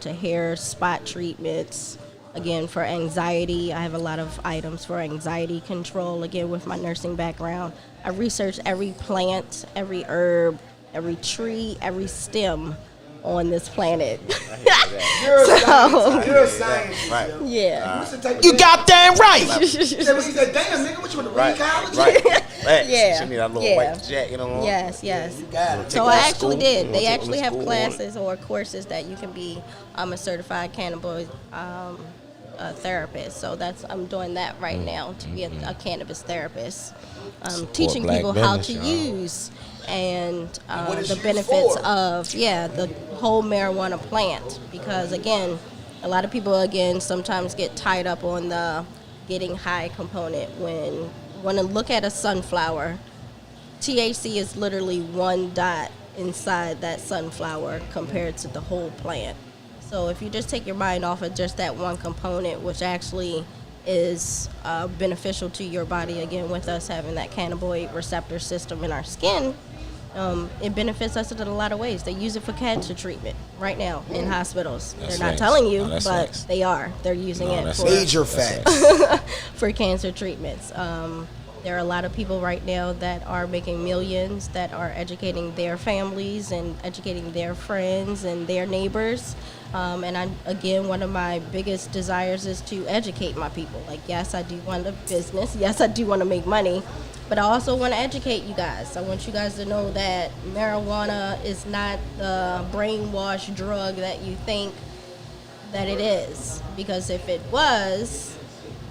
to hair spot treatments. Again, for anxiety, I have a lot of items for anxiety control. Again, with my nursing background, I research every plant, every herb, every tree, every stem on this planet. You're a scientist. Right. Yeah. You got damn right. He said, damn, nigga, what you want to read college? Yeah. She need a little white jacket on. Yes. got it. So I actually did. They actually have classes or courses that you can be a certified cannabis therapist. So I'm doing that right now, to be a cannabis therapist, teaching people how to use and the benefits of the whole marijuana plant. Because again, a lot of people sometimes get tied up on the getting high component. When to look at a sunflower, THC is literally one dot inside that sunflower compared to the whole plant. So if you just take your mind off of just that one component, which actually is beneficial to your body, again, with us having that cannabinoid receptor system in our skin, It benefits us in a lot of ways. They use it for cancer treatment right now in hospitals. That's They're not facts. telling you, No, that's but facts. they are. They're using it that's for Major That's facts. for cancer treatments. There are a lot of people right now that are making millions, that are educating their families and educating their friends and their neighbors. Again, one of my biggest desires is to educate my people. Like, yes, I do want a business. Yes, I do want to make money. But I also want to educate you guys. I want you guys to know that marijuana is not the brainwash drug that you think that it is. Because if it was,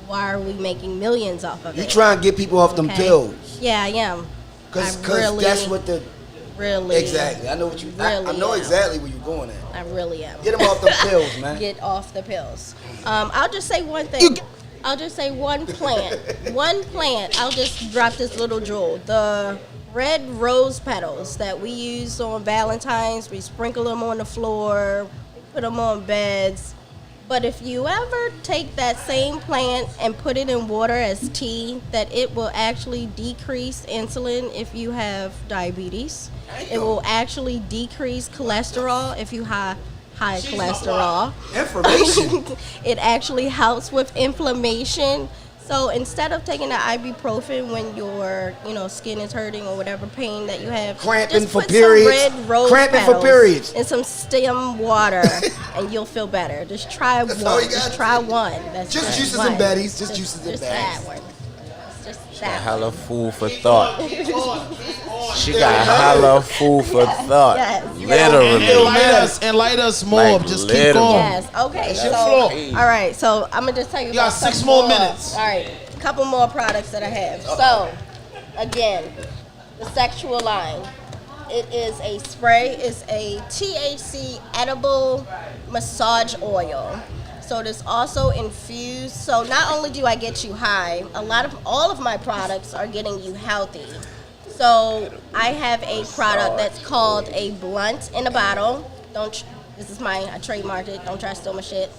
why are we making millions off of it? You trying to get people off them pills. Yeah, I am. Because really, that's what the... Really. Exactly. I know what you... I know exactly where you're going at. I really am. Get them off them pills, man. Get off the pills. I'll just say one thing. I'll just say one plant. One plant. I'll just drop this little jewel. The red rose petals that we use on Valentine's. We sprinkle them on the floor. We put them on beds. But if you ever take that same plant and put it in water as tea, that it will actually decrease insulin if you have diabetes. It will actually decrease cholesterol if you have high cholesterol. Information. It actually helps with inflammation. So instead of taking the ibuprofen when your skin is hurting or whatever pain that you have, cramping just for put periods, some red rose cramping for petals periods, and some Stim water, and you'll feel better. Just try one. Just try one. That's just juices one. and baddies. Just juices and Just baddies. that one. Just A that one. hella food for thought. She got hella food for thought. Yes. Literally. Enlighten us more. Like, Just literally. keep going. Yes. Okay. It's So, your floor. all right. So I'm gonna just tell you. You got about 6 some more minutes. All right. A couple more products that I have. So, again, the sexual line. It is a spray. It's a THC edible massage oil. So it is also infused. So not only do I get you high, all of my products are getting you healthy. So I have a product that's called a blunt in a bottle. This is mine. I trademarked it. Don't try to steal my shit.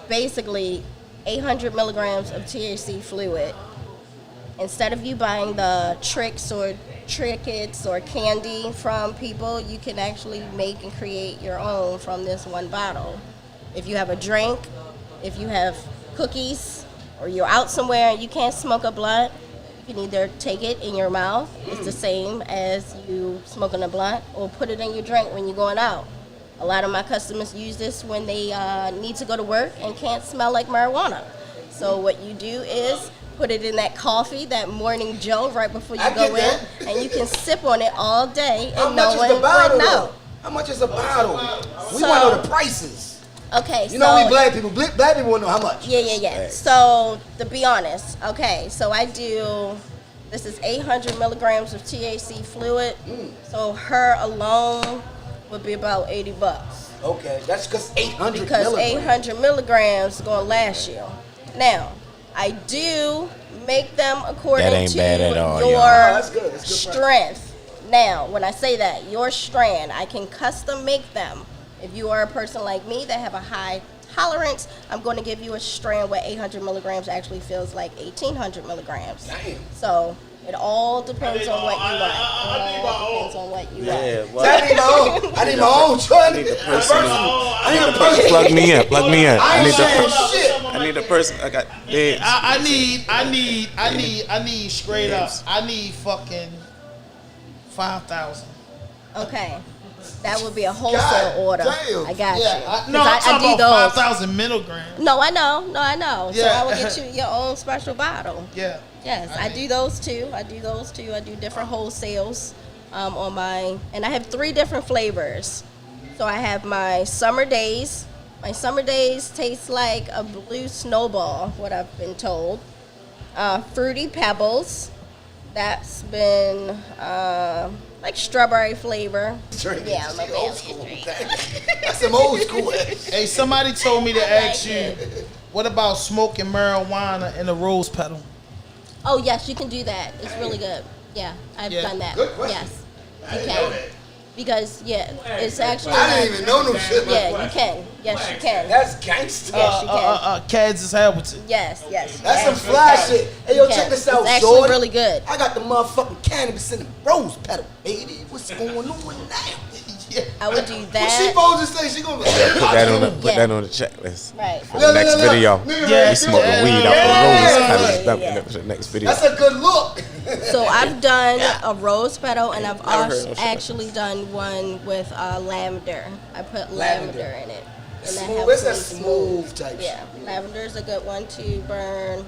Basically, 800 milligrams of THC fluid. Instead of you buying the tricks or trinkets or candy from people, you can actually make and create your own from this one bottle. If you have a drink, if you have cookies, or you're out somewhere and you can't smoke a blunt, you can either take it in your mouth, it's the same as you smoking a blunt, or put it in your drink when you're going out. A lot of my customers use this when they need to go to work and can't smell like marijuana. So what you do is put it in that coffee, that morning Joe, right before you go in, and you can sip on it all day and no one would know. How much is a bottle? We want to know the prices. Okay, you know, we black people want to know how much. Yeah. So, to be honest, okay, so this is 800 milligrams of THC fluid. So, her alone would be about $80. Okay, that's because 800 because milligrams. 800 milligrams is going to last you. Now, I do make them according That ain't to bad at all, your y'all. That's good strength. Now, when I say that, your strand, I can custom make them. If you are a person like me that have a high tolerance, I'm going to give you a strand where 800 milligrams actually feels like 1,800 milligrams. Damn. So it all depends on what you want. It all depends on what you want. I need my own choice. I need the person. I need the person. Plug me in. Plug me in. I need the person. I got. I need straight up. I need fucking 5,000. Okay. That would be a wholesale order. Damn. I got you. I'm talking about 5,000 milligrams. No, I know. So Yeah. I will get you your own special bottle. Yeah. Yes, I do those too. I do different wholesales on and I have 3 different flavors. So I have my Summer Days. My Summer Days taste like a blue snowball, what I've been told. Fruity Pebbles. That's been like strawberry flavor. Yeah, I'm a old school. That's some old school. Hey, somebody told me to ask you, what about smoking marijuana in a rose petal? Oh yes, you can do that. It's really good. Yeah, I've done that. Good question. Yes, you can. Because it's actually. I didn't even know no shit. Yeah, you can. Yes, you can. That's gangster. Yes, you can. Cats is Hamilton. Yes. That's some fly shit. Hey, yo, check this out, It's actually shorty. really good. I got the motherfucking cannabis in the rose petal, baby. What's going on now? I would do What that. she supposed to say? She gonna be Put that on the checklist. Right. For the next video. We smoking weed out the roses. Yeah. For the next video. That's a good look. So I've done a rose petal, and I've also actually done one with lavender. I put lavender in it. And that helps It's a me smooth type shit. Yeah, lavender is a good one to burn.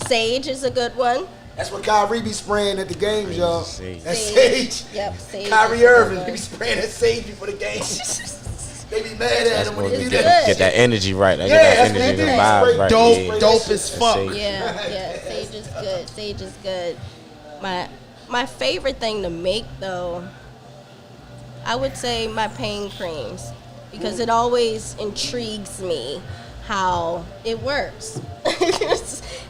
Sage is a good one. That's what Kyrie be spraying at the games, y'all. Sage. That's sage. Yep, sage. Kyrie is a good Irving, one. he be spraying that sage before the game. They be mad at him when he do good. that. Get that energy right. Get Yeah, that that's energy, what the they do. vibe right. Dope, Yeah. dope as fuck. Sage. Yeah, sage is good. Sage is good. My favorite thing to make though, I would say my pain creams, because it always intrigues me how it works.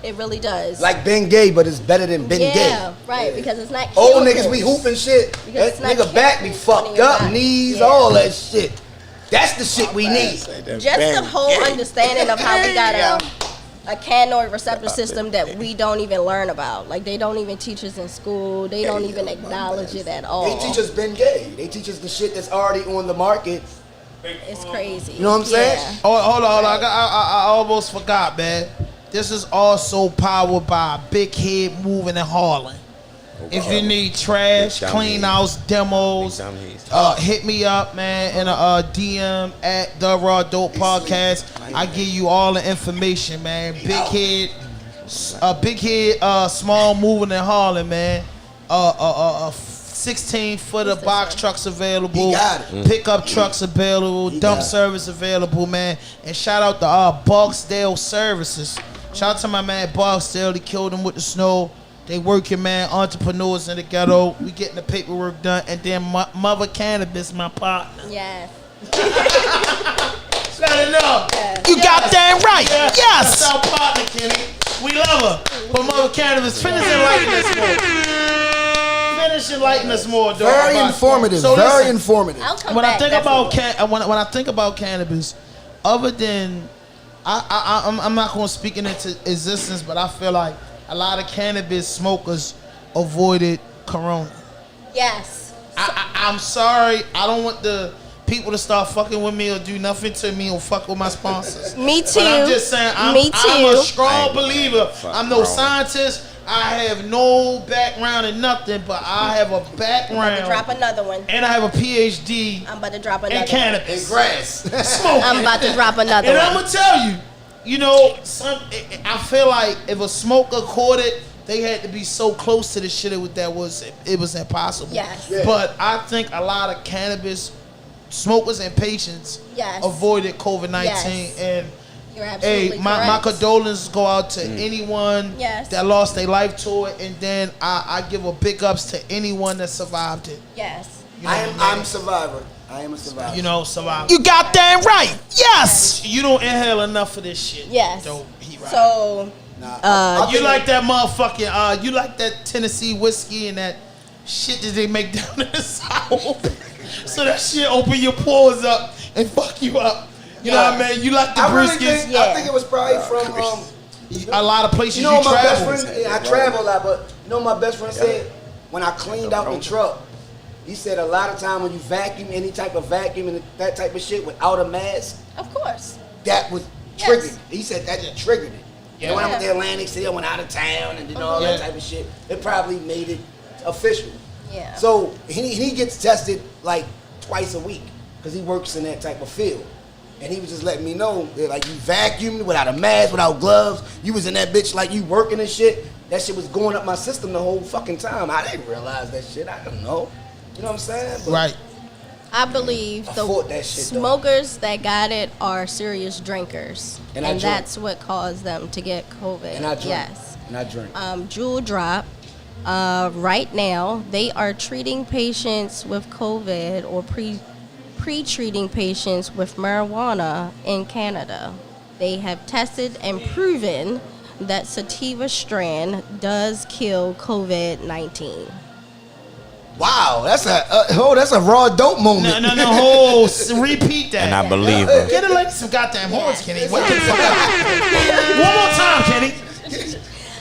It really does. Like Ben Gay, but it's better than Ben Gay. Yeah, right, because it's not Old chemicals. niggas be hooping shit. Because That it's not nigga back be chemicals fucked in your up, body. knees, Yeah. all that shit. That's the shit we need. Just the whole understanding of how we got a cannabinoid receptor system that we don't even learn about. Like, they don't even teach us in school. They don't even acknowledge it at all. They teach us Ben Gay. They teach us the shit that's already on the market. It's crazy. You know what I'm saying? Yeah. Oh, hold on. I almost forgot, man. This is also powered by Big Head Moving in Harlem. If you need trash, clean outs, demos, hit me up, man, in a DM at the Rawdope Podcast. I give you all the information, man. Big Head, small moving in Harlem, man. 16-footer box trucks available. He got it. Pickup trucks available. Dump service available, man. And shout out to Barksdale Services. Shout out to my man Barksdale. He killed him with the snow. They working, man. Entrepreneurs in the ghetto. We getting the paperwork done. And then Mother Cannabis, my partner. Yes. Let it know. Yes. You got that right. Yes. Yes. That's our partner, Kenny. We love her. But Mother Cannabis, finish enlightening us more. Finish enlightening us more, dog. Very informative. So Very listen, informative. I'll come when back. I think definitely. about when I think about cannabis, other than I'm not going to speak it into existence, but I feel like a lot of cannabis smokers avoided Corona. Yes. I'm sorry. I don't want the people to start fucking with me or do nothing to me or fuck with my sponsors. Me too. But I'm just saying, I'm a strong believer. I'm no scientist. I have no background in nothing, but I have a I'm about to background. drop another one. And I have a PhD I'm about to drop another in cannabis. And grass. Smoking. I'm about to drop another And I'm one. gonna tell you, I feel like if a smoker caught it, they had to be so close to the shit it was impossible. Yes. Yeah. But I think a lot of cannabis smokers and patients Yes. avoided COVID-19. Yes. And You're absolutely my correct. condolences go out to anyone Yes. that lost their life to it, and then I give a big ups to anyone that survived it. Yes. You know, I'm a survivor. I am a survivor. You know, survived. You got that right. Yes. You don't inhale enough of this shit. Yes. Dope. He right. So, You like that motherfucking, you like that Tennessee whiskey and that shit that they make down in the South. So that shit open your pores up and fuck you up. You know what I mean? You like the I really briskets. think, I think it was probably from A lot of places you know what my best travel. friend, I travel a lot, but you know what my best friend said? When I cleaned out the truck, he said a lot of time when you vacuum, any type of vacuum and that type of shit without a mask, of course. that was Yes. triggered. He said that just triggered it. Yeah. And when I went to Atlantic City, I went out of town and did all that Yeah. type of shit. It probably made it official. Yeah. So he gets tested like twice a week because he works in that type of field. And he was just letting me know that like you vacuumed without a mask, without gloves. You was in that bitch like you working and shit. That shit was going up my system the whole fucking time. I didn't realize that shit. I don't know. You know what I'm saying? But Right. I believe I the fought that shit, though. smokers that got it are serious drinkers. And I And drink. that's what caused them to get COVID. And I drink. Yes. And I drink. Jewel Drop, right now, they are treating patients with COVID or pre-treating patients with marijuana in Canada. They have tested and proven that sativa strand does kill COVID-19. Wow, that's a Rawdope moment. No, repeat that. And I believe her. Get it like some goddamn horns, Kenny. What the fuck? One more time, Kenny.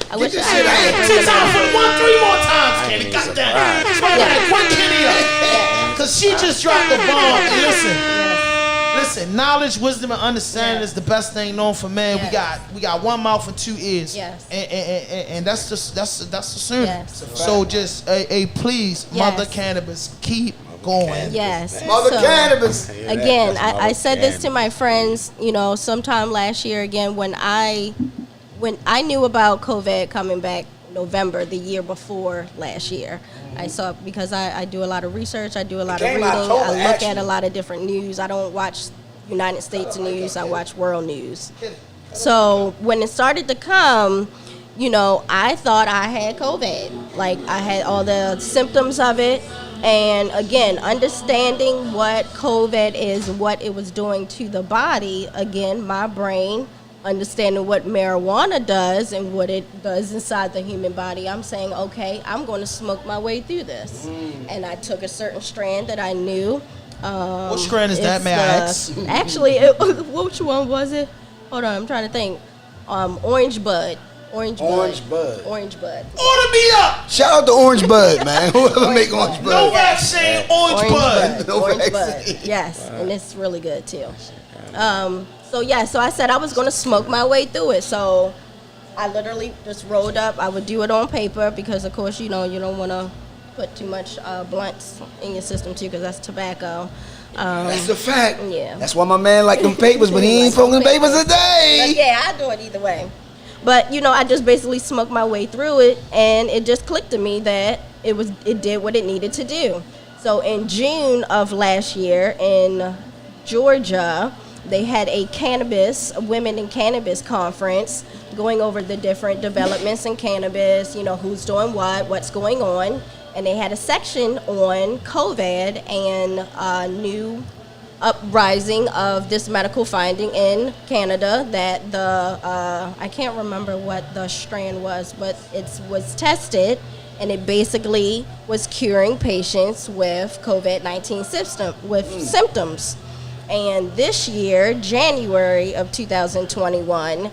I wish I Shit, had two times for three more times, Kenny. Goddamn. One Kenny up. Cause she just dropped the bomb. And listen, knowledge, wisdom, and understanding is the best thing known for man. We got one mouth and two ears. Yes. And that's the soon. Yes. So just please, Mother Cannabis, keep going. Yes. Mother Cannabis. Again, I said this to my friends, sometime last year again when I knew about COVID coming back November the year before last year. I saw, because I do a lot of research, I do a lot of reading, I look at a lot of different news. I don't watch United States news, I watch world news. So when it started to come, I thought I had COVID. Like, I had all the symptoms of it. And again, understanding what COVID is, what it was doing to the body, again, my brain, understanding what marijuana does and what it does inside the human body, I'm saying, okay, I'm going to smoke my way through this. And I took a certain strand that I knew. What strand is that, may I ask? Actually, which one was it? Hold on, I'm trying to think. Orange Bud. Orange Bud. Order me up! Shout out to Orange Bud, man. Whoever make Orange Bud. No vaccine, Orange Bud. Orange Bud. Yes, and it's really good too. So I said I was going to smoke my way through it. So I literally just rolled up. I would do it on paper because, of course, you don't want to put too much blunts in your system too, because that's tobacco. That's a fact. Yeah. That's why my man like them papers, but he ain't smoking papers a day. But yeah, I do it either way. But I just basically smoked my way through it, and it just clicked to me that it did what it needed to do. So in June of last year in Georgia, they had a women in cannabis conference going over the different developments in cannabis, who's doing what's going on. And they had a section on COVID and new uprising of this medical finding in Canada that I can't remember what the strand was, but it was tested and it basically was curing patients with COVID-19 symptoms. And this year, January of 2021,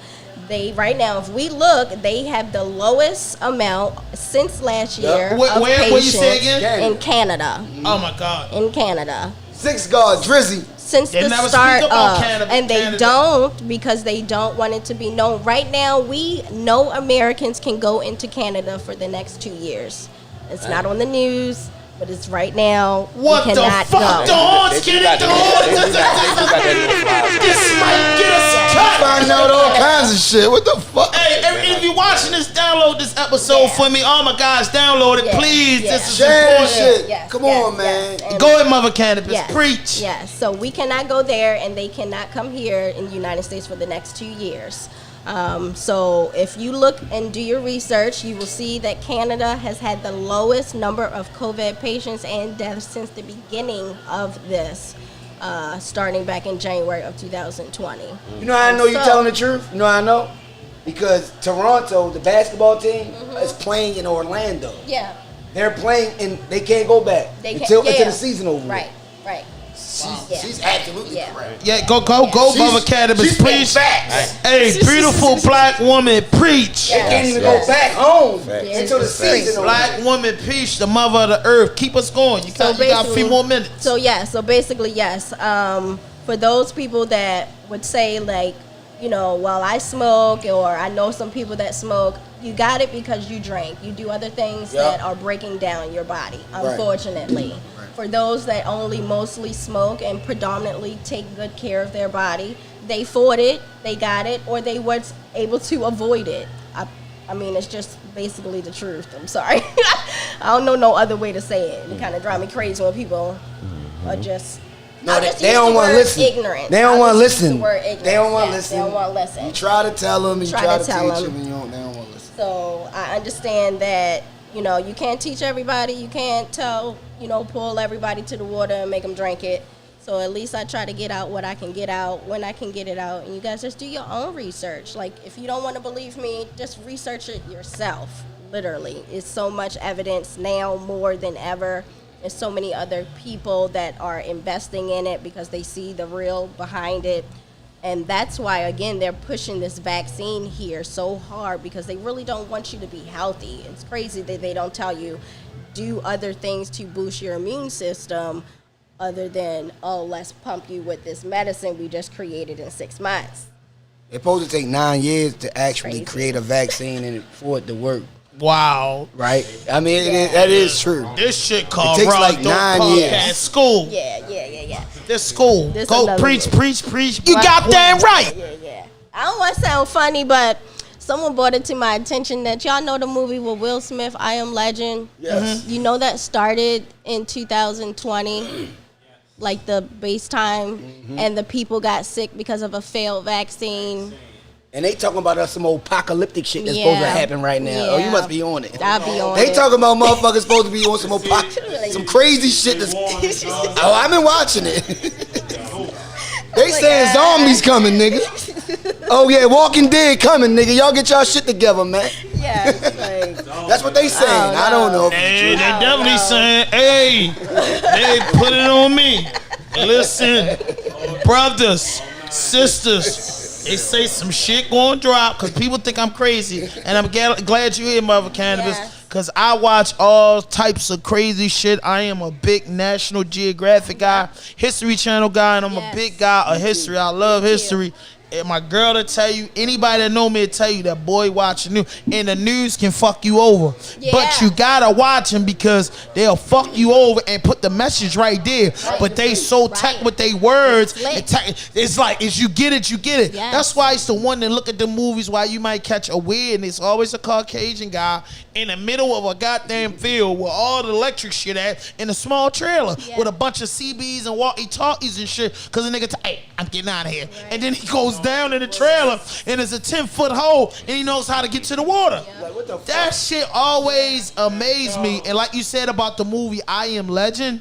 right now, if we look, they have the lowest amount since last year of where you say patients again? in Canada. Oh my God. In Canada. Six God, Drizzy. Since They the never start speak about of, Canada- and they Canada. don't, because they don't want it to be known. Right now, no Americans can go into Canada for the next 2 years. It's not on the news, but it's right now. What we the cannot fuck? The go. horns, get it, the horns. This might get us cut. Find out all kinds of shit. What the fuck? Hey, if you're watching this, download this episode for me. All my guys, download it, please. This is Share important. shit. Come on, man. And Go ahead, Mother Cannabis. Preach. Yes, so we cannot go there, and they cannot come here in the United States for the next 2 years. So if you look and do your research, you will see that Canada has had the lowest number of COVID patients and deaths since the beginning of this, starting back in January of 2020. You know how I know you're telling the truth? You know how I know? Because Toronto, the basketball team, is playing in Orlando. Yeah. They're playing and they can't go back until the season over. Right. She's absolutely correct. Yeah, go, Mother Cannabis. Preach. Hey, beautiful black woman, preach. They can't even go back home until the season over. Black woman, preach, the mother of the earth. Keep us going. You got a few more minutes. So basically, yes. For those people that would say, like, well, I smoke, or I know some people that smoke, you got it because you drink. You do other things that are breaking down your body, unfortunately. Right. For those that only mostly smoke and predominantly take good care of their body, they fought it, they got it, or they were able to avoid it. I mean, it's just basically the truth. I'm sorry. I don't know no other way to say it. It kind of drives me crazy when people are just... No, they don't want to listen. Ignorant. They don't want to listen. They don't want to listen. They don't want to listen. You try to tell them, and you try to teach them, and they don't want to listen. So I understand that, you can't teach everybody. You can't tell, pull everybody to the water and make them drink it. So at least I try to get out what I can get out when I can get it out. And you guys just do your own research. Like, if you don't want to believe me, just research it yourself. Literally. It's so much evidence now more than ever. There's so many other people that are investing in it because they see the real behind it. And that's why, again, they're pushing this vaccine here so hard because they really don't want you to be healthy. It's crazy that they don't tell you, do other things to boost your immune system other than, oh, let's pump you with this medicine we just created in 6 months. It's supposed to take 9 years to actually create a vaccine and for it to work. Wow. Right? I mean, that is true. This shit called it takes like Rawdope 9 years. Podcast. School. Yeah. This school. This Go another preach. You Black goddamn woman. right. Yeah. I don't want to sound funny, but someone brought it to my attention that y'all know the movie with Will Smith, I Am Legend. Yes. You know that started in 2020, like the base time, and the people got sick because of a failed vaccine. And they talking about some old apocalyptic shit that's supposed to happen right now. Oh, you must be on it. I'll be on They it. talking about motherfuckers supposed to be on some crazy shit. Oh, I've been watching it. They saying zombies coming, nigga. Oh yeah, Walking Dead coming, nigga. Y'all get y'all shit together, man. Yeah, it's like, That's what they saying. I don't know. Hey, they definitely saying, hey, they put it on me. Listen, brothers, sisters, they say some shit gonna drop because people think I'm crazy. And I'm glad you here, Mother Cannabis, because I watch all types of crazy shit. I am a big National Geographic guy, History Channel guy, and I'm a big guy of history. I love history. And my girl to tell you, anybody that know me to tell you that boy watching news, and the news can fuck you over. Yeah. But you gotta watch them because they'll fuck you over and put the message right there. Right. But they so tight with their words. It's like, if you get it, you get it. Yes. That's why it's the one that look at the movies while you might catch a weird, and it's always a Caucasian guy in the middle of a goddamn field where all the electric shit at in a small trailer with a bunch of CBs and walkie-talkies and shit. Cause the nigga, hey, I'm getting out of here. Right. And then he goes down in the trailer and there's a 10-foot hole and he knows how to get to the water. Like, that shit always amazed me. And like you said about the movie I Am Legend,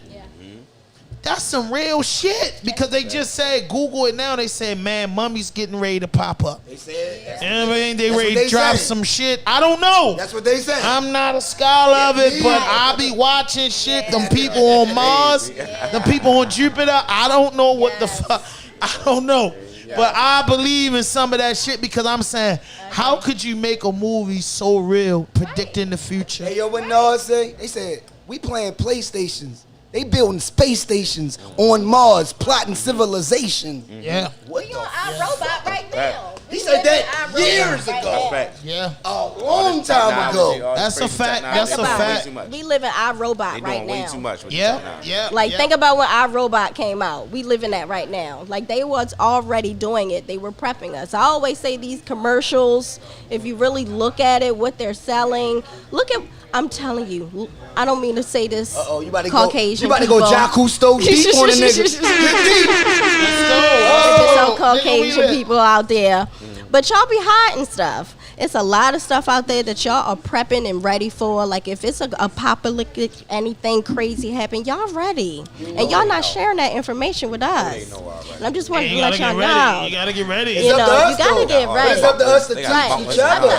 that's some real shit because they just said, Google it now, they said, man, mummy's getting ready to pop up. They said, I mean, they ready to drop some shit. I don't know. That's what they said. I'm not a scholar of it, but I be watching shit. Them people on Mars, them people on Jupiter, I don't know what the fuck. I don't know. But I believe in some of that shit because I'm saying, how could you make a movie so real, predicting the future? Hey, yo, what Nas say? They said, we playing PlayStations. They building space stations on Mars, plotting civilization. Yeah. What we on iRobot right now. He said that years ago. Yeah. A long time ago. That's a fact. That's a fact. We live in iRobot right now. Way too much with Yeah. Like, think about when iRobot came out. We live in that right now. Like, they was already doing it. They were prepping us. I always say these commercials, if you really look at it, what they're selling, look at, I'm telling you, I don't mean to say this. You about to Caucasian go Jacques Cousteau deep on the niggas. There's some Caucasian people out there. But y'all be hiding stuff. It's a lot of stuff out there that y'all are prepping and ready for. Like, if it's a apocalyptic, anything crazy happen, y'all ready. And y'all not sharing that information with us. And I'm just wanting to let y'all know. You gotta get ready. You know, you gotta get ready. It's up to us to teach each other.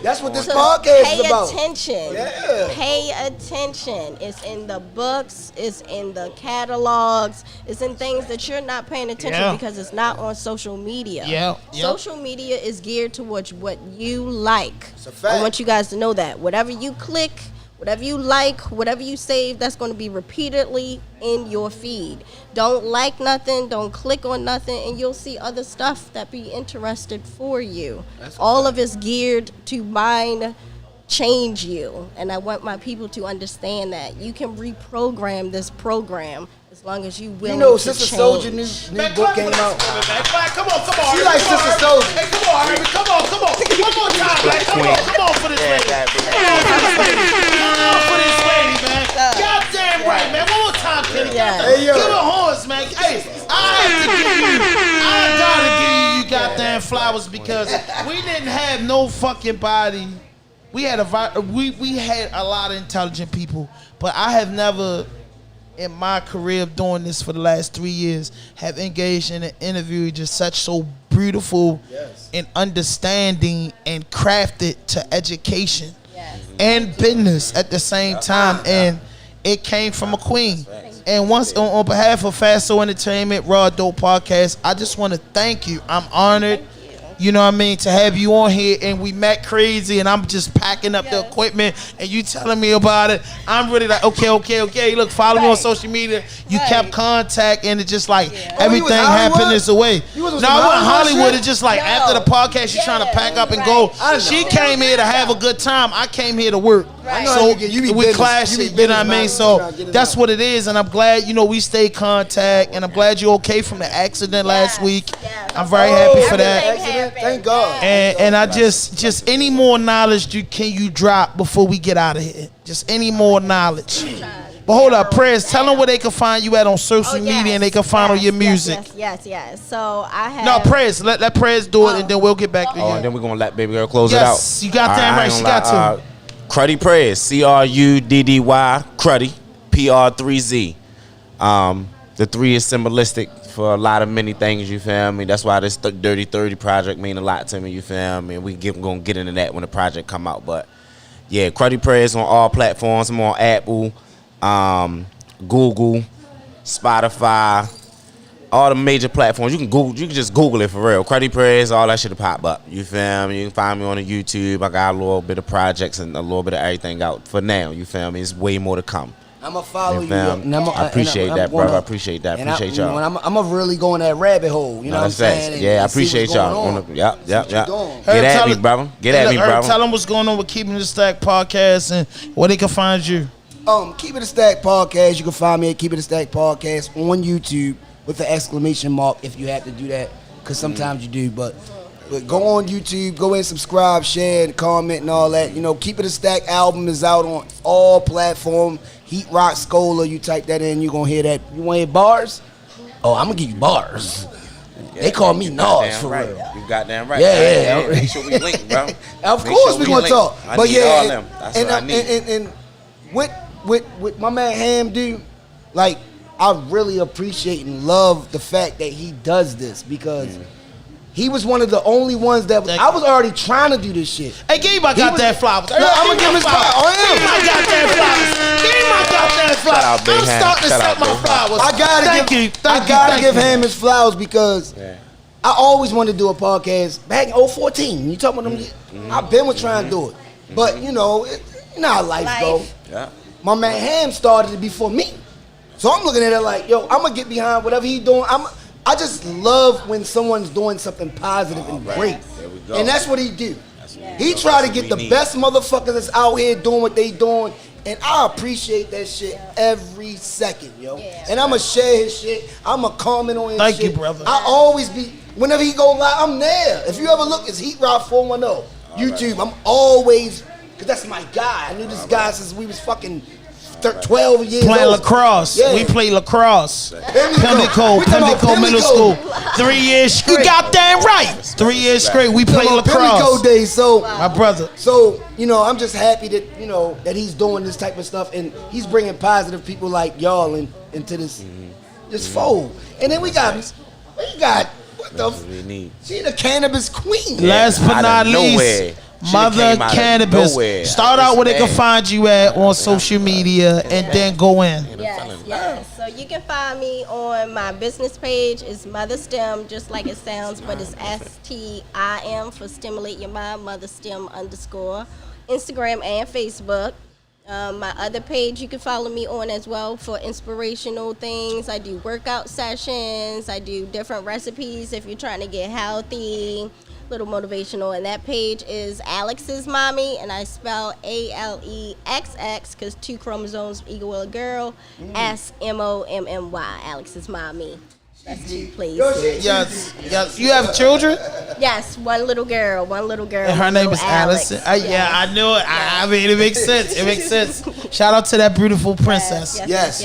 That's what this podcast is about. Pay attention. Yeah. Pay attention. It's in the books. It's in the catalogs. It's in things that you're not paying attention because it's not on social media. Social media is geared towards what you like. I want you guys to know that. Whatever you click, whatever you like, whatever you save, that's going to be repeatedly in your feed. Don't like nothing, don't click on nothing, and you'll see other stuff that be interested for you. All of it's geared to mind change you. And I want my people to understand that. You can reprogram this program as long as you will. You know, Sister Soldier new book came out. Come on. She like Sister Soldier. Hey, come on, Harvey. Come on. One more time, man. Come on for this lady. Come on for this lady, man. Goddamn right, man. One more time, Kenny. Hey, yo. Give a horse, man. Hey, I gotta give you goddamn flowers because we didn't have no fucking body. We had we had a lot of intelligent people, but I have never, in my career of doing this for the last 3 years, have engaged in an interview just such so beautiful and understanding and crafted to education. and business at the same time, and it came from a queen. And once on behalf of Fasto Entertainment, Rawdope Podcast, I just want to thank you. I'm honored. You know what I mean, to have you on here, and we met crazy, and I'm just packing up the equipment, and you telling me about it. I'm really like, okay. Look, follow me on social media. You kept contact, and it's just like everything happened this way. No, I went Hollywood. It's just like after the podcast, she's trying to pack up and go. She came here to have a good time. I came here to work. So we clashed it, you know what I mean? So that's what it is, and I'm glad, we stayed contact, and I'm glad you're okay from the accident last week. I'm very happy for that. Thank God. And I just any more knowledge can you drop before we get out of here? Just any more knowledge. But hold up, Prez, tell them where they can find you at on social media, and they can find all your music. Yes. So I have. No, Prez, let Prez do it, and then we'll get back to you. And then we're gonna let baby girl close it out. Yes, you got that right. She got to. CRUDDYPR3Z, CRUDDY, Cruddy, PR3Z. The 3 is symbolistic for a lot of many things, you feel me? That's why this Dirty 30 project mean a lot to me, you feel me? And gonna get into that when the project come out. But yeah, CRUDDYPR3Z on all platforms. I'm on Apple, Google, Spotify, all the major platforms. You can just Google it for real. CRUDDYPR3Z, all that shit will pop up. You feel me? You can find me on the YouTube. I got a little bit of projects and a little bit of everything out for now. You feel me? It's way more to come. I'm gonna follow you. I appreciate that, brother. I appreciate that. Appreciate y'all. I'm gonna really go in that rabbit hole. You know what I'm saying? Yeah, I appreciate y'all. Yep. Get at me, brother. Get at me, brother. Tell them what's going on with Keeping It Stacked Podcast and where they can find you. Keeping It Stacked Podcast. You can find me at Keeping It Stacked Podcast on YouTube with the exclamation mark if you have to do that, because sometimes you do. But go on YouTube, go in, subscribe, share, and comment, and all that. Keeping It Stacked album is out on all platforms. Heat Rock Scholar, you type that in, you gonna hear that. You want to hear bars? Oh, I'm gonna give you bars. They call me Nas for real. You goddamn right. Yeah. Make sure we link, bro. Of course we gonna talk. But yeah, and with my man Ham, dude, like I really appreciate and love the fact that he does this, because he was one of the only ones that I was already trying to do this shit. Hey, give me my goddamn flowers. No, I'm gonna give him his flowers. Give me my goddamn flowers. Give me my goddamn flowers. I'm starting to set my flowers. I gotta give him his flowers, because I always wanted to do a podcast back in 2014. You talking about them? I've been trying to do it, but you know how life go. Yeah. My man Ham started it before me, so I'm looking at it like, yo, I'm gonna get behind whatever he's doing. I just love when someone's doing something positive and great. And that's what he do. He try to get the best motherfuckers that's out here doing what they doing. And I appreciate that shit every second, yo. And I'ma share his shit. I'ma comment on his shit. Thank you, brother. I always be, whenever he go live, I'm there. If you ever look, it's Heat Rock 410. YouTube, I'm always, because that's my guy. I knew this guy since we was fucking 12 years playing old. lacrosse. Yeah. We played lacrosse. Pimlico Middle School. 3 years straight. You got that right. 3 years straight. We played lacrosse. Pimlico days. So my brother. So I'm just happy that that he's doing this type of stuff, and he's bringing positive people like y'all into this fold. And then we got what the? She the cannabis queen. Last but not least. Mother Cannabis. Start out where they can find you at on social media, and then go in. Yes. So you can find me on my business page. It's Mother Stim, just like it sounds, but it's STIM for Stimulate Your Mind, Mother Stim _ Instagram and Facebook. My other page you can follow me on as well for inspirational things. I do workout sessions. I do different recipes if you're trying to get healthy. Little motivational, and that page is Alex's Mommy, and I spell ALEXX because 2 chromosomes equal a girl. SMOMMY, Alex's Mommy. That's 2 places. Yes. You have children? Yes, one little girl. And her name is Allison. Yeah, I knew it. I mean, it makes sense. Shout out to that beautiful princess. Yes.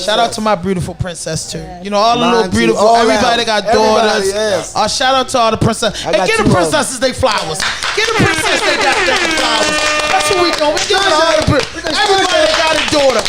Shout out to my beautiful princess too. All the little beautiful, everybody that got daughters. Yes. Shout out to all the princesses. Hey, get the princesses they flowers. Get the princesses they goddamn flowers. That's what we doing. We giving all the everybody that got a daughter.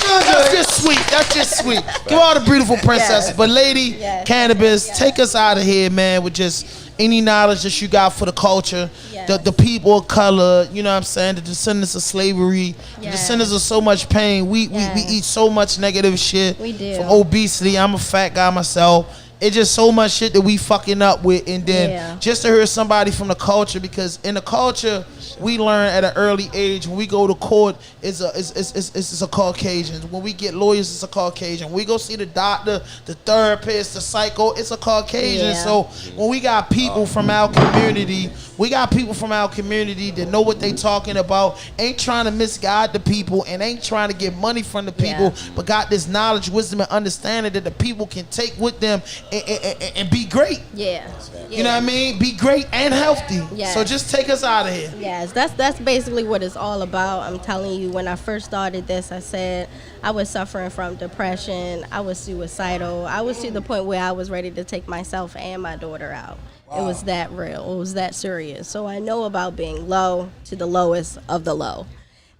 That's just sweet. Give all the beautiful princesses. But lady, Cannabis, take us out of here, man, with just any knowledge that you got for the culture, the people of color, you know what I'm saying, the descendants of slavery, the descendants of so much pain. We eat so much negative shit. We do. From obesity. I'm a fat guy myself. It's just so much shit that we fucking up with, and then just to hear somebody from the culture, because in the culture we learn at an early age. When we go to court, it's a Caucasian. When we get lawyers, it's a Caucasian. When we go see the doctor, the therapist, the psycho, it's a Caucasian. So when we got people from our community, that know what they talking about, ain't trying to misguide the people, and ain't trying to get money from the people, but got this knowledge, wisdom, and understanding that the people can take with them and be great. You know what I mean? Be great and healthy. So just take us out of here. That's basically what it's all about. I'm telling you, when I first started this, I said I was suffering from depression. I was suicidal. I was to the point where I was ready to take myself and my daughter out. It was that real. It was that serious. So I know about being low to the lowest of the low.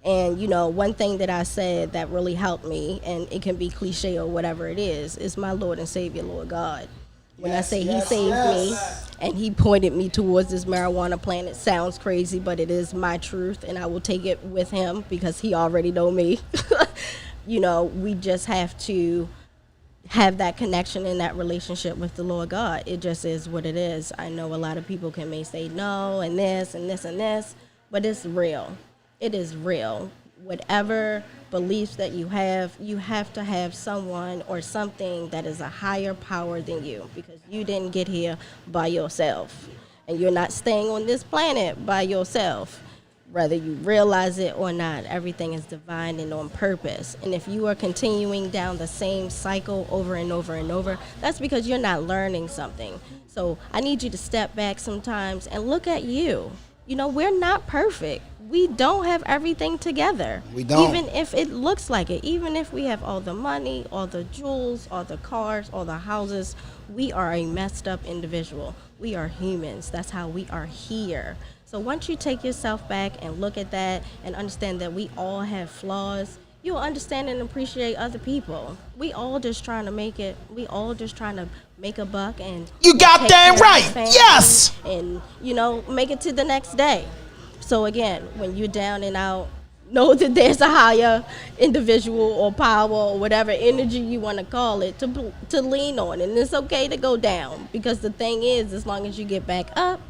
And, you know, one thing that I said that really helped me, and it can be cliche or whatever it is my Lord and Savior, Lord God. When I say he saved me and he pointed me towards this marijuana plant, it sounds crazy, but it is my truth, and I will take it with him because he already know me. You know, we just have to have that connection and that relationship with the Lord God. It just is what it is. I know a lot of people may say no and this and this and this, but it's real. It is real. Whatever beliefs that you have to have someone or something that is a higher power than you, because you didn't get here by yourself, and you're not staying on this planet by yourself. Whether you realize it or not, everything is divine and on purpose. And if you are continuing down the same cycle over and over and over, that's because you're not learning something. So I need you to step back sometimes and look at you. You know, we're not perfect. We don't have everything together. We don't. Even if it looks like it, even if we have all the money, all the jewels, all the cars, all the houses, we are a messed up individual. We are humans. That's how we are here. So once you take yourself back and look at that and understand that we all have flaws, you'll understand and appreciate other people. We all just trying to make it. We all just trying to make a buck, and you got that right. Yes. And you know, make it to the next day. So again, when you're down and out, know that there's a higher individual or power or whatever energy you want to call it to lean on, and it's okay to go down, because the thing is, as long as you get back up,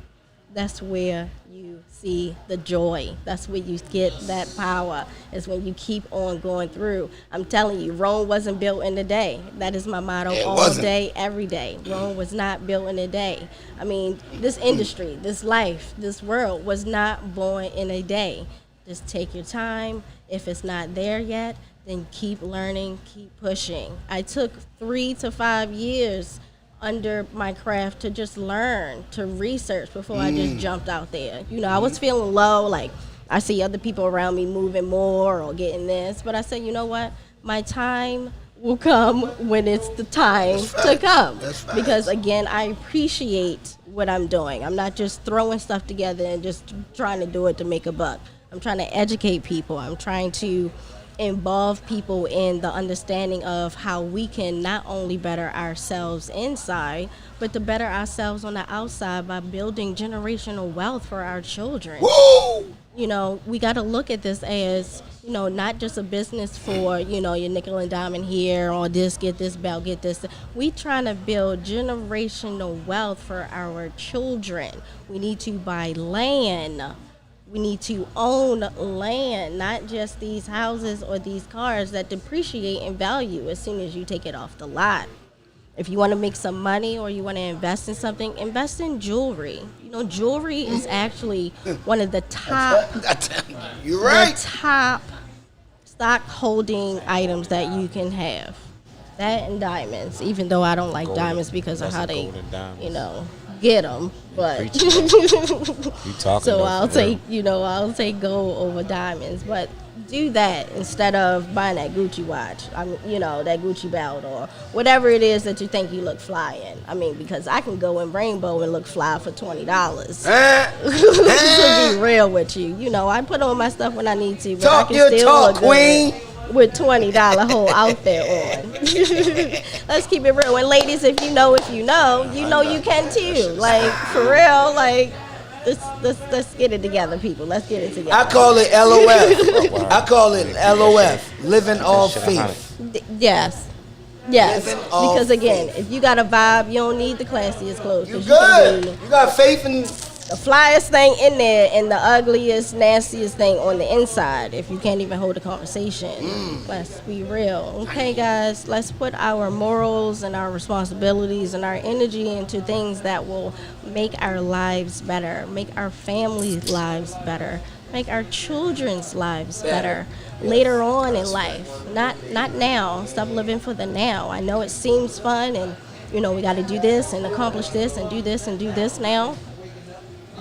that's where you see the joy. That's where you get that power, is when you keep on going through. I'm telling you, Rome wasn't built in a day. That is my motto day, every day. Rome was not built in a day. I mean, this industry, this life, this world was not born in a day. Just take your time. If it's not there yet, then keep learning, keep pushing. I took 3 to 5 years under my craft to just learn, to research before I just jumped out there. You know, I was feeling low, like I see other people around me moving more or getting this, but I said, you know what? My time will come when it's the time to come. Because again, I appreciate what I'm doing. I'm not just throwing stuff together and just trying to do it to make a buck. I'm trying to educate people. I'm trying to involve people in the understanding of how we can not only better ourselves inside, but to better ourselves on the outside by building generational wealth for our children. Woo! You know, we got to look at this as, you know, not just a business for, you know, your nickel and diamond here, or this, get this belt, get this. We trying to build generational wealth for our children. We need to buy land. We need to own land, not just these houses or these cars that depreciate in value as soon as you take it off the lot. If you want to make some money or you want to invest in something, invest in jewelry. You know, jewelry is actually one of the top, you're right, the top stock holding items that you can have. That and diamonds, even though I don't like diamonds because of how they, you know, get them, but so I'll take gold over diamonds. But do that instead of buying that Gucci watch. You know, that Gucci belt or whatever it is that you think you look fly in. I mean, because I can go in rainbow and look fly for $20. To be real with you, you know, I put on my stuff when I need to, but talk I can your still talk, look queen. good. with $20 whole outfit on. Let's keep it real. And ladies, if you know you can too. Like, for real, like, let's get it together, people. Let's get it together. I call it LOF. I call it LOF, living off faith. Yes. Because again, if you got a vibe, you don't need the classiest clothes. You good. You got faith in the flyest thing in there and the ugliest, nastiest thing on the inside. If you can't even hold a conversation, let's be real. Okay, guys, let's put our morals and our responsibilities and our energy into things that will make our lives better, make our families' lives better, make our children's lives better later on in life. Not now. Stop living for the now. I know it seems fun and, we got to do this and accomplish this and do this now,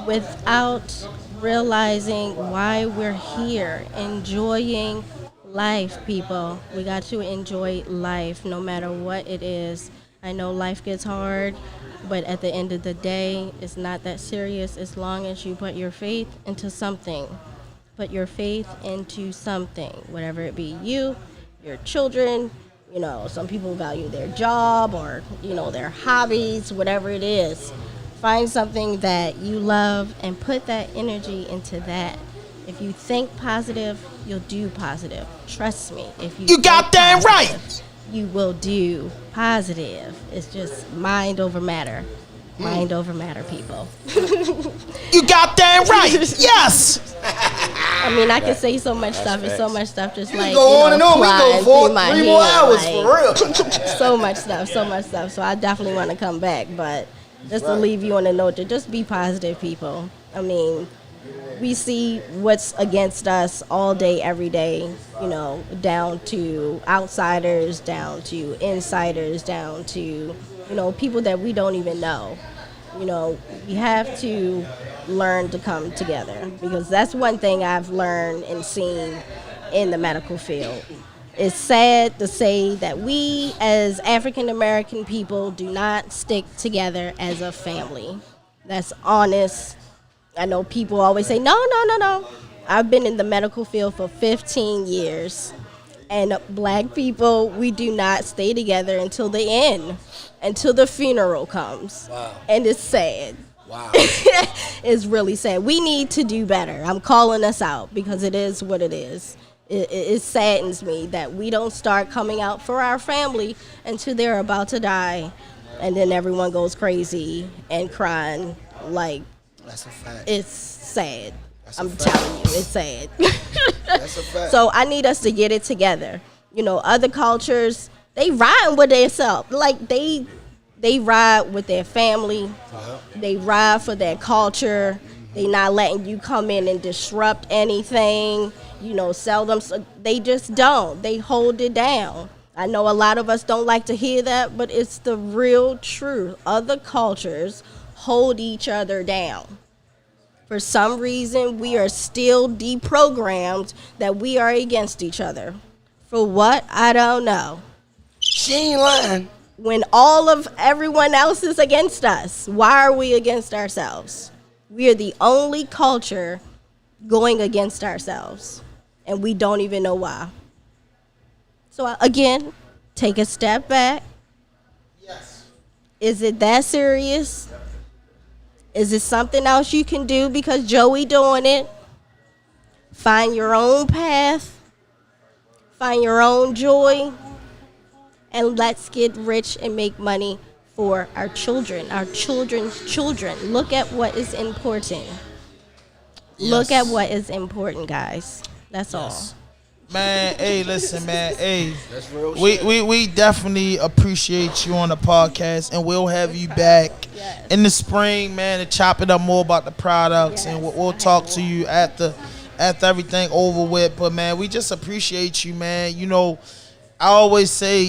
without realizing why we're here, enjoying life, people. We got to enjoy life no matter what it is. I know life gets hard, but at the end of the day, it's not that serious as long as you put your faith into something. Put your faith into something, whatever it be you, your children, some people value their job or, their hobbies, whatever it is. Find something that you love and put that energy into that. If you think positive, you'll do positive. Trust me. If you got that right, you will do positive. It's just mind over matter. Mind over matter, people. You got that right. Yes. I mean, I can say so much stuff. It's so much stuff. Just like go on and on. We go for 3 more hours for real. So much stuff. So I definitely want to come back, but. Just to leave you on a note to just be positive, people. I mean, we see what's against us all day, every day, down to outsiders, down to insiders, down to, people that we don't even know. We have to learn to come together, because that's one thing I've learned and seen in the medical field. It's sad to say that we as African American people do not stick together as a family. That's honest. I know people always say, no. I've been in the medical field for 15 years. And black people, we do not stay together until the end, until the funeral comes. Wow. And it's sad. Wow. It's really sad. We need to do better. I'm calling us out because it is what it is. It saddens me that we don't start coming out for our family until they're about to die, and then everyone goes crazy and crying. Like, that's a fact. It's sad. I'm telling you, it's sad. That's a fact. So I need us to get it together. Other cultures, they ride with themselves. Like, they ride with their family. They ride for their culture. They not letting you come in and disrupt anything. Seldom, they just don't. They hold it down. I know a lot of us don't like to hear that, but it's the real truth. Other cultures hold each other down. For some reason, we are still deprogrammed that we are against each other. For what? I don't know. She ain't lying. When everyone else is against us, why are we against ourselves? We are the only culture going against ourselves, and we don't even know why. So again, take a step back. Yes. Is it that serious? Is it something else you can do because Joey doing it? Find your own path. Find your own joy. And let's get rich and make money for our children, our children's children. Look at what is important. Yes. Look at what is important, guys. That's all. Man, hey, listen, man, hey. That's real shit. We definitely appreciate you on the podcast, and we'll have you back in the spring, man, to chop it up more about the products, and we'll talk to you after everything over with. But man, we just appreciate you, man. I always say,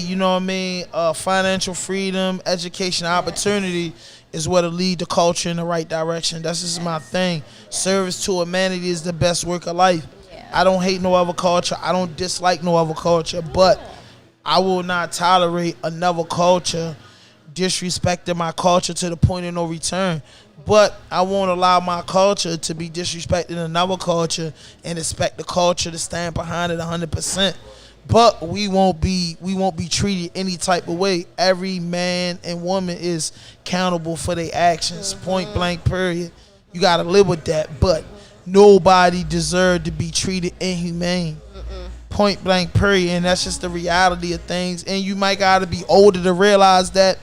financial freedom, education, opportunity is what'll lead the culture in the right direction. That's just my thing. Service to humanity is the best work of life. I don't hate no other culture. I don't dislike no other culture, but I will not tolerate another culture disrespecting my culture to the point of no return. But I won't allow my culture to be disrespecting another culture and expect the culture to stand behind it 100%. but we won't be treated any type of way. Every man and woman is accountable for their actions. Point blank, period. You gotta live with that. But nobody deserved to be treated inhumane. Point blank, period. And that's just the reality of things. And you might gotta be older to realize that,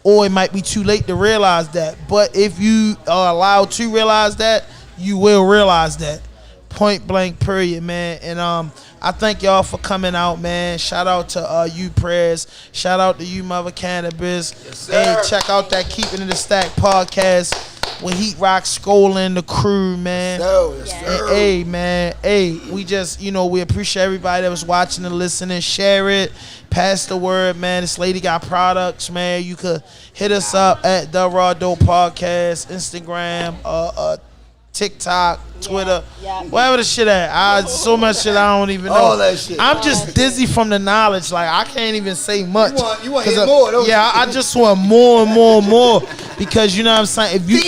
or it might be too late to realize that. But if you are allowed to realize that, you will realize that. Point blank, period, man. And I thank y'all for coming out, man. Shout out to you, Prez. Shout out to you, Mother Cannabis. Yes, Hey, check out that Keeping It a Stack podcast with Heat Rock, Skola, and the crew, man. Yes, And, hey, man. Hey, we just, we appreciate everybody that was watching and listening. Share it. Pass the word, man. This lady got products, man. You could hit us up at the Rawdope Podcast, Instagram, TikTok, Twitter, wherever the shit at. So much shit I don't even know. All that shit. I'm just dizzy from the knowledge. Like, I can't even say much. You want to hear more, don't you? I just want more and more and more. Because, you know what I'm saying? If you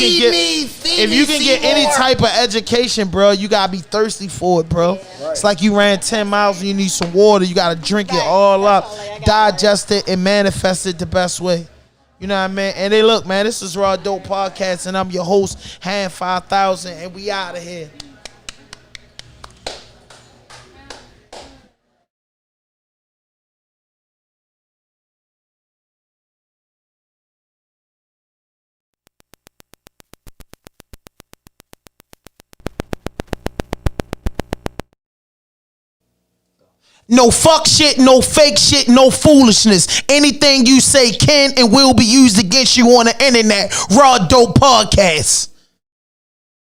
can get any type of education, bro, you got to be thirsty for it, bro. Right. It's like you ran 10 miles and you need some water. You got to drink it all up, digest it, and manifest it the best way. You know what I mean? And they look, man, this is Rawdope Podcast, and I'm your host, Hand 5000, and we out of here. No fuck shit, no fake shit, no foolishness. Anything you say can and will be used against you on the internet. Rawdope Podcast.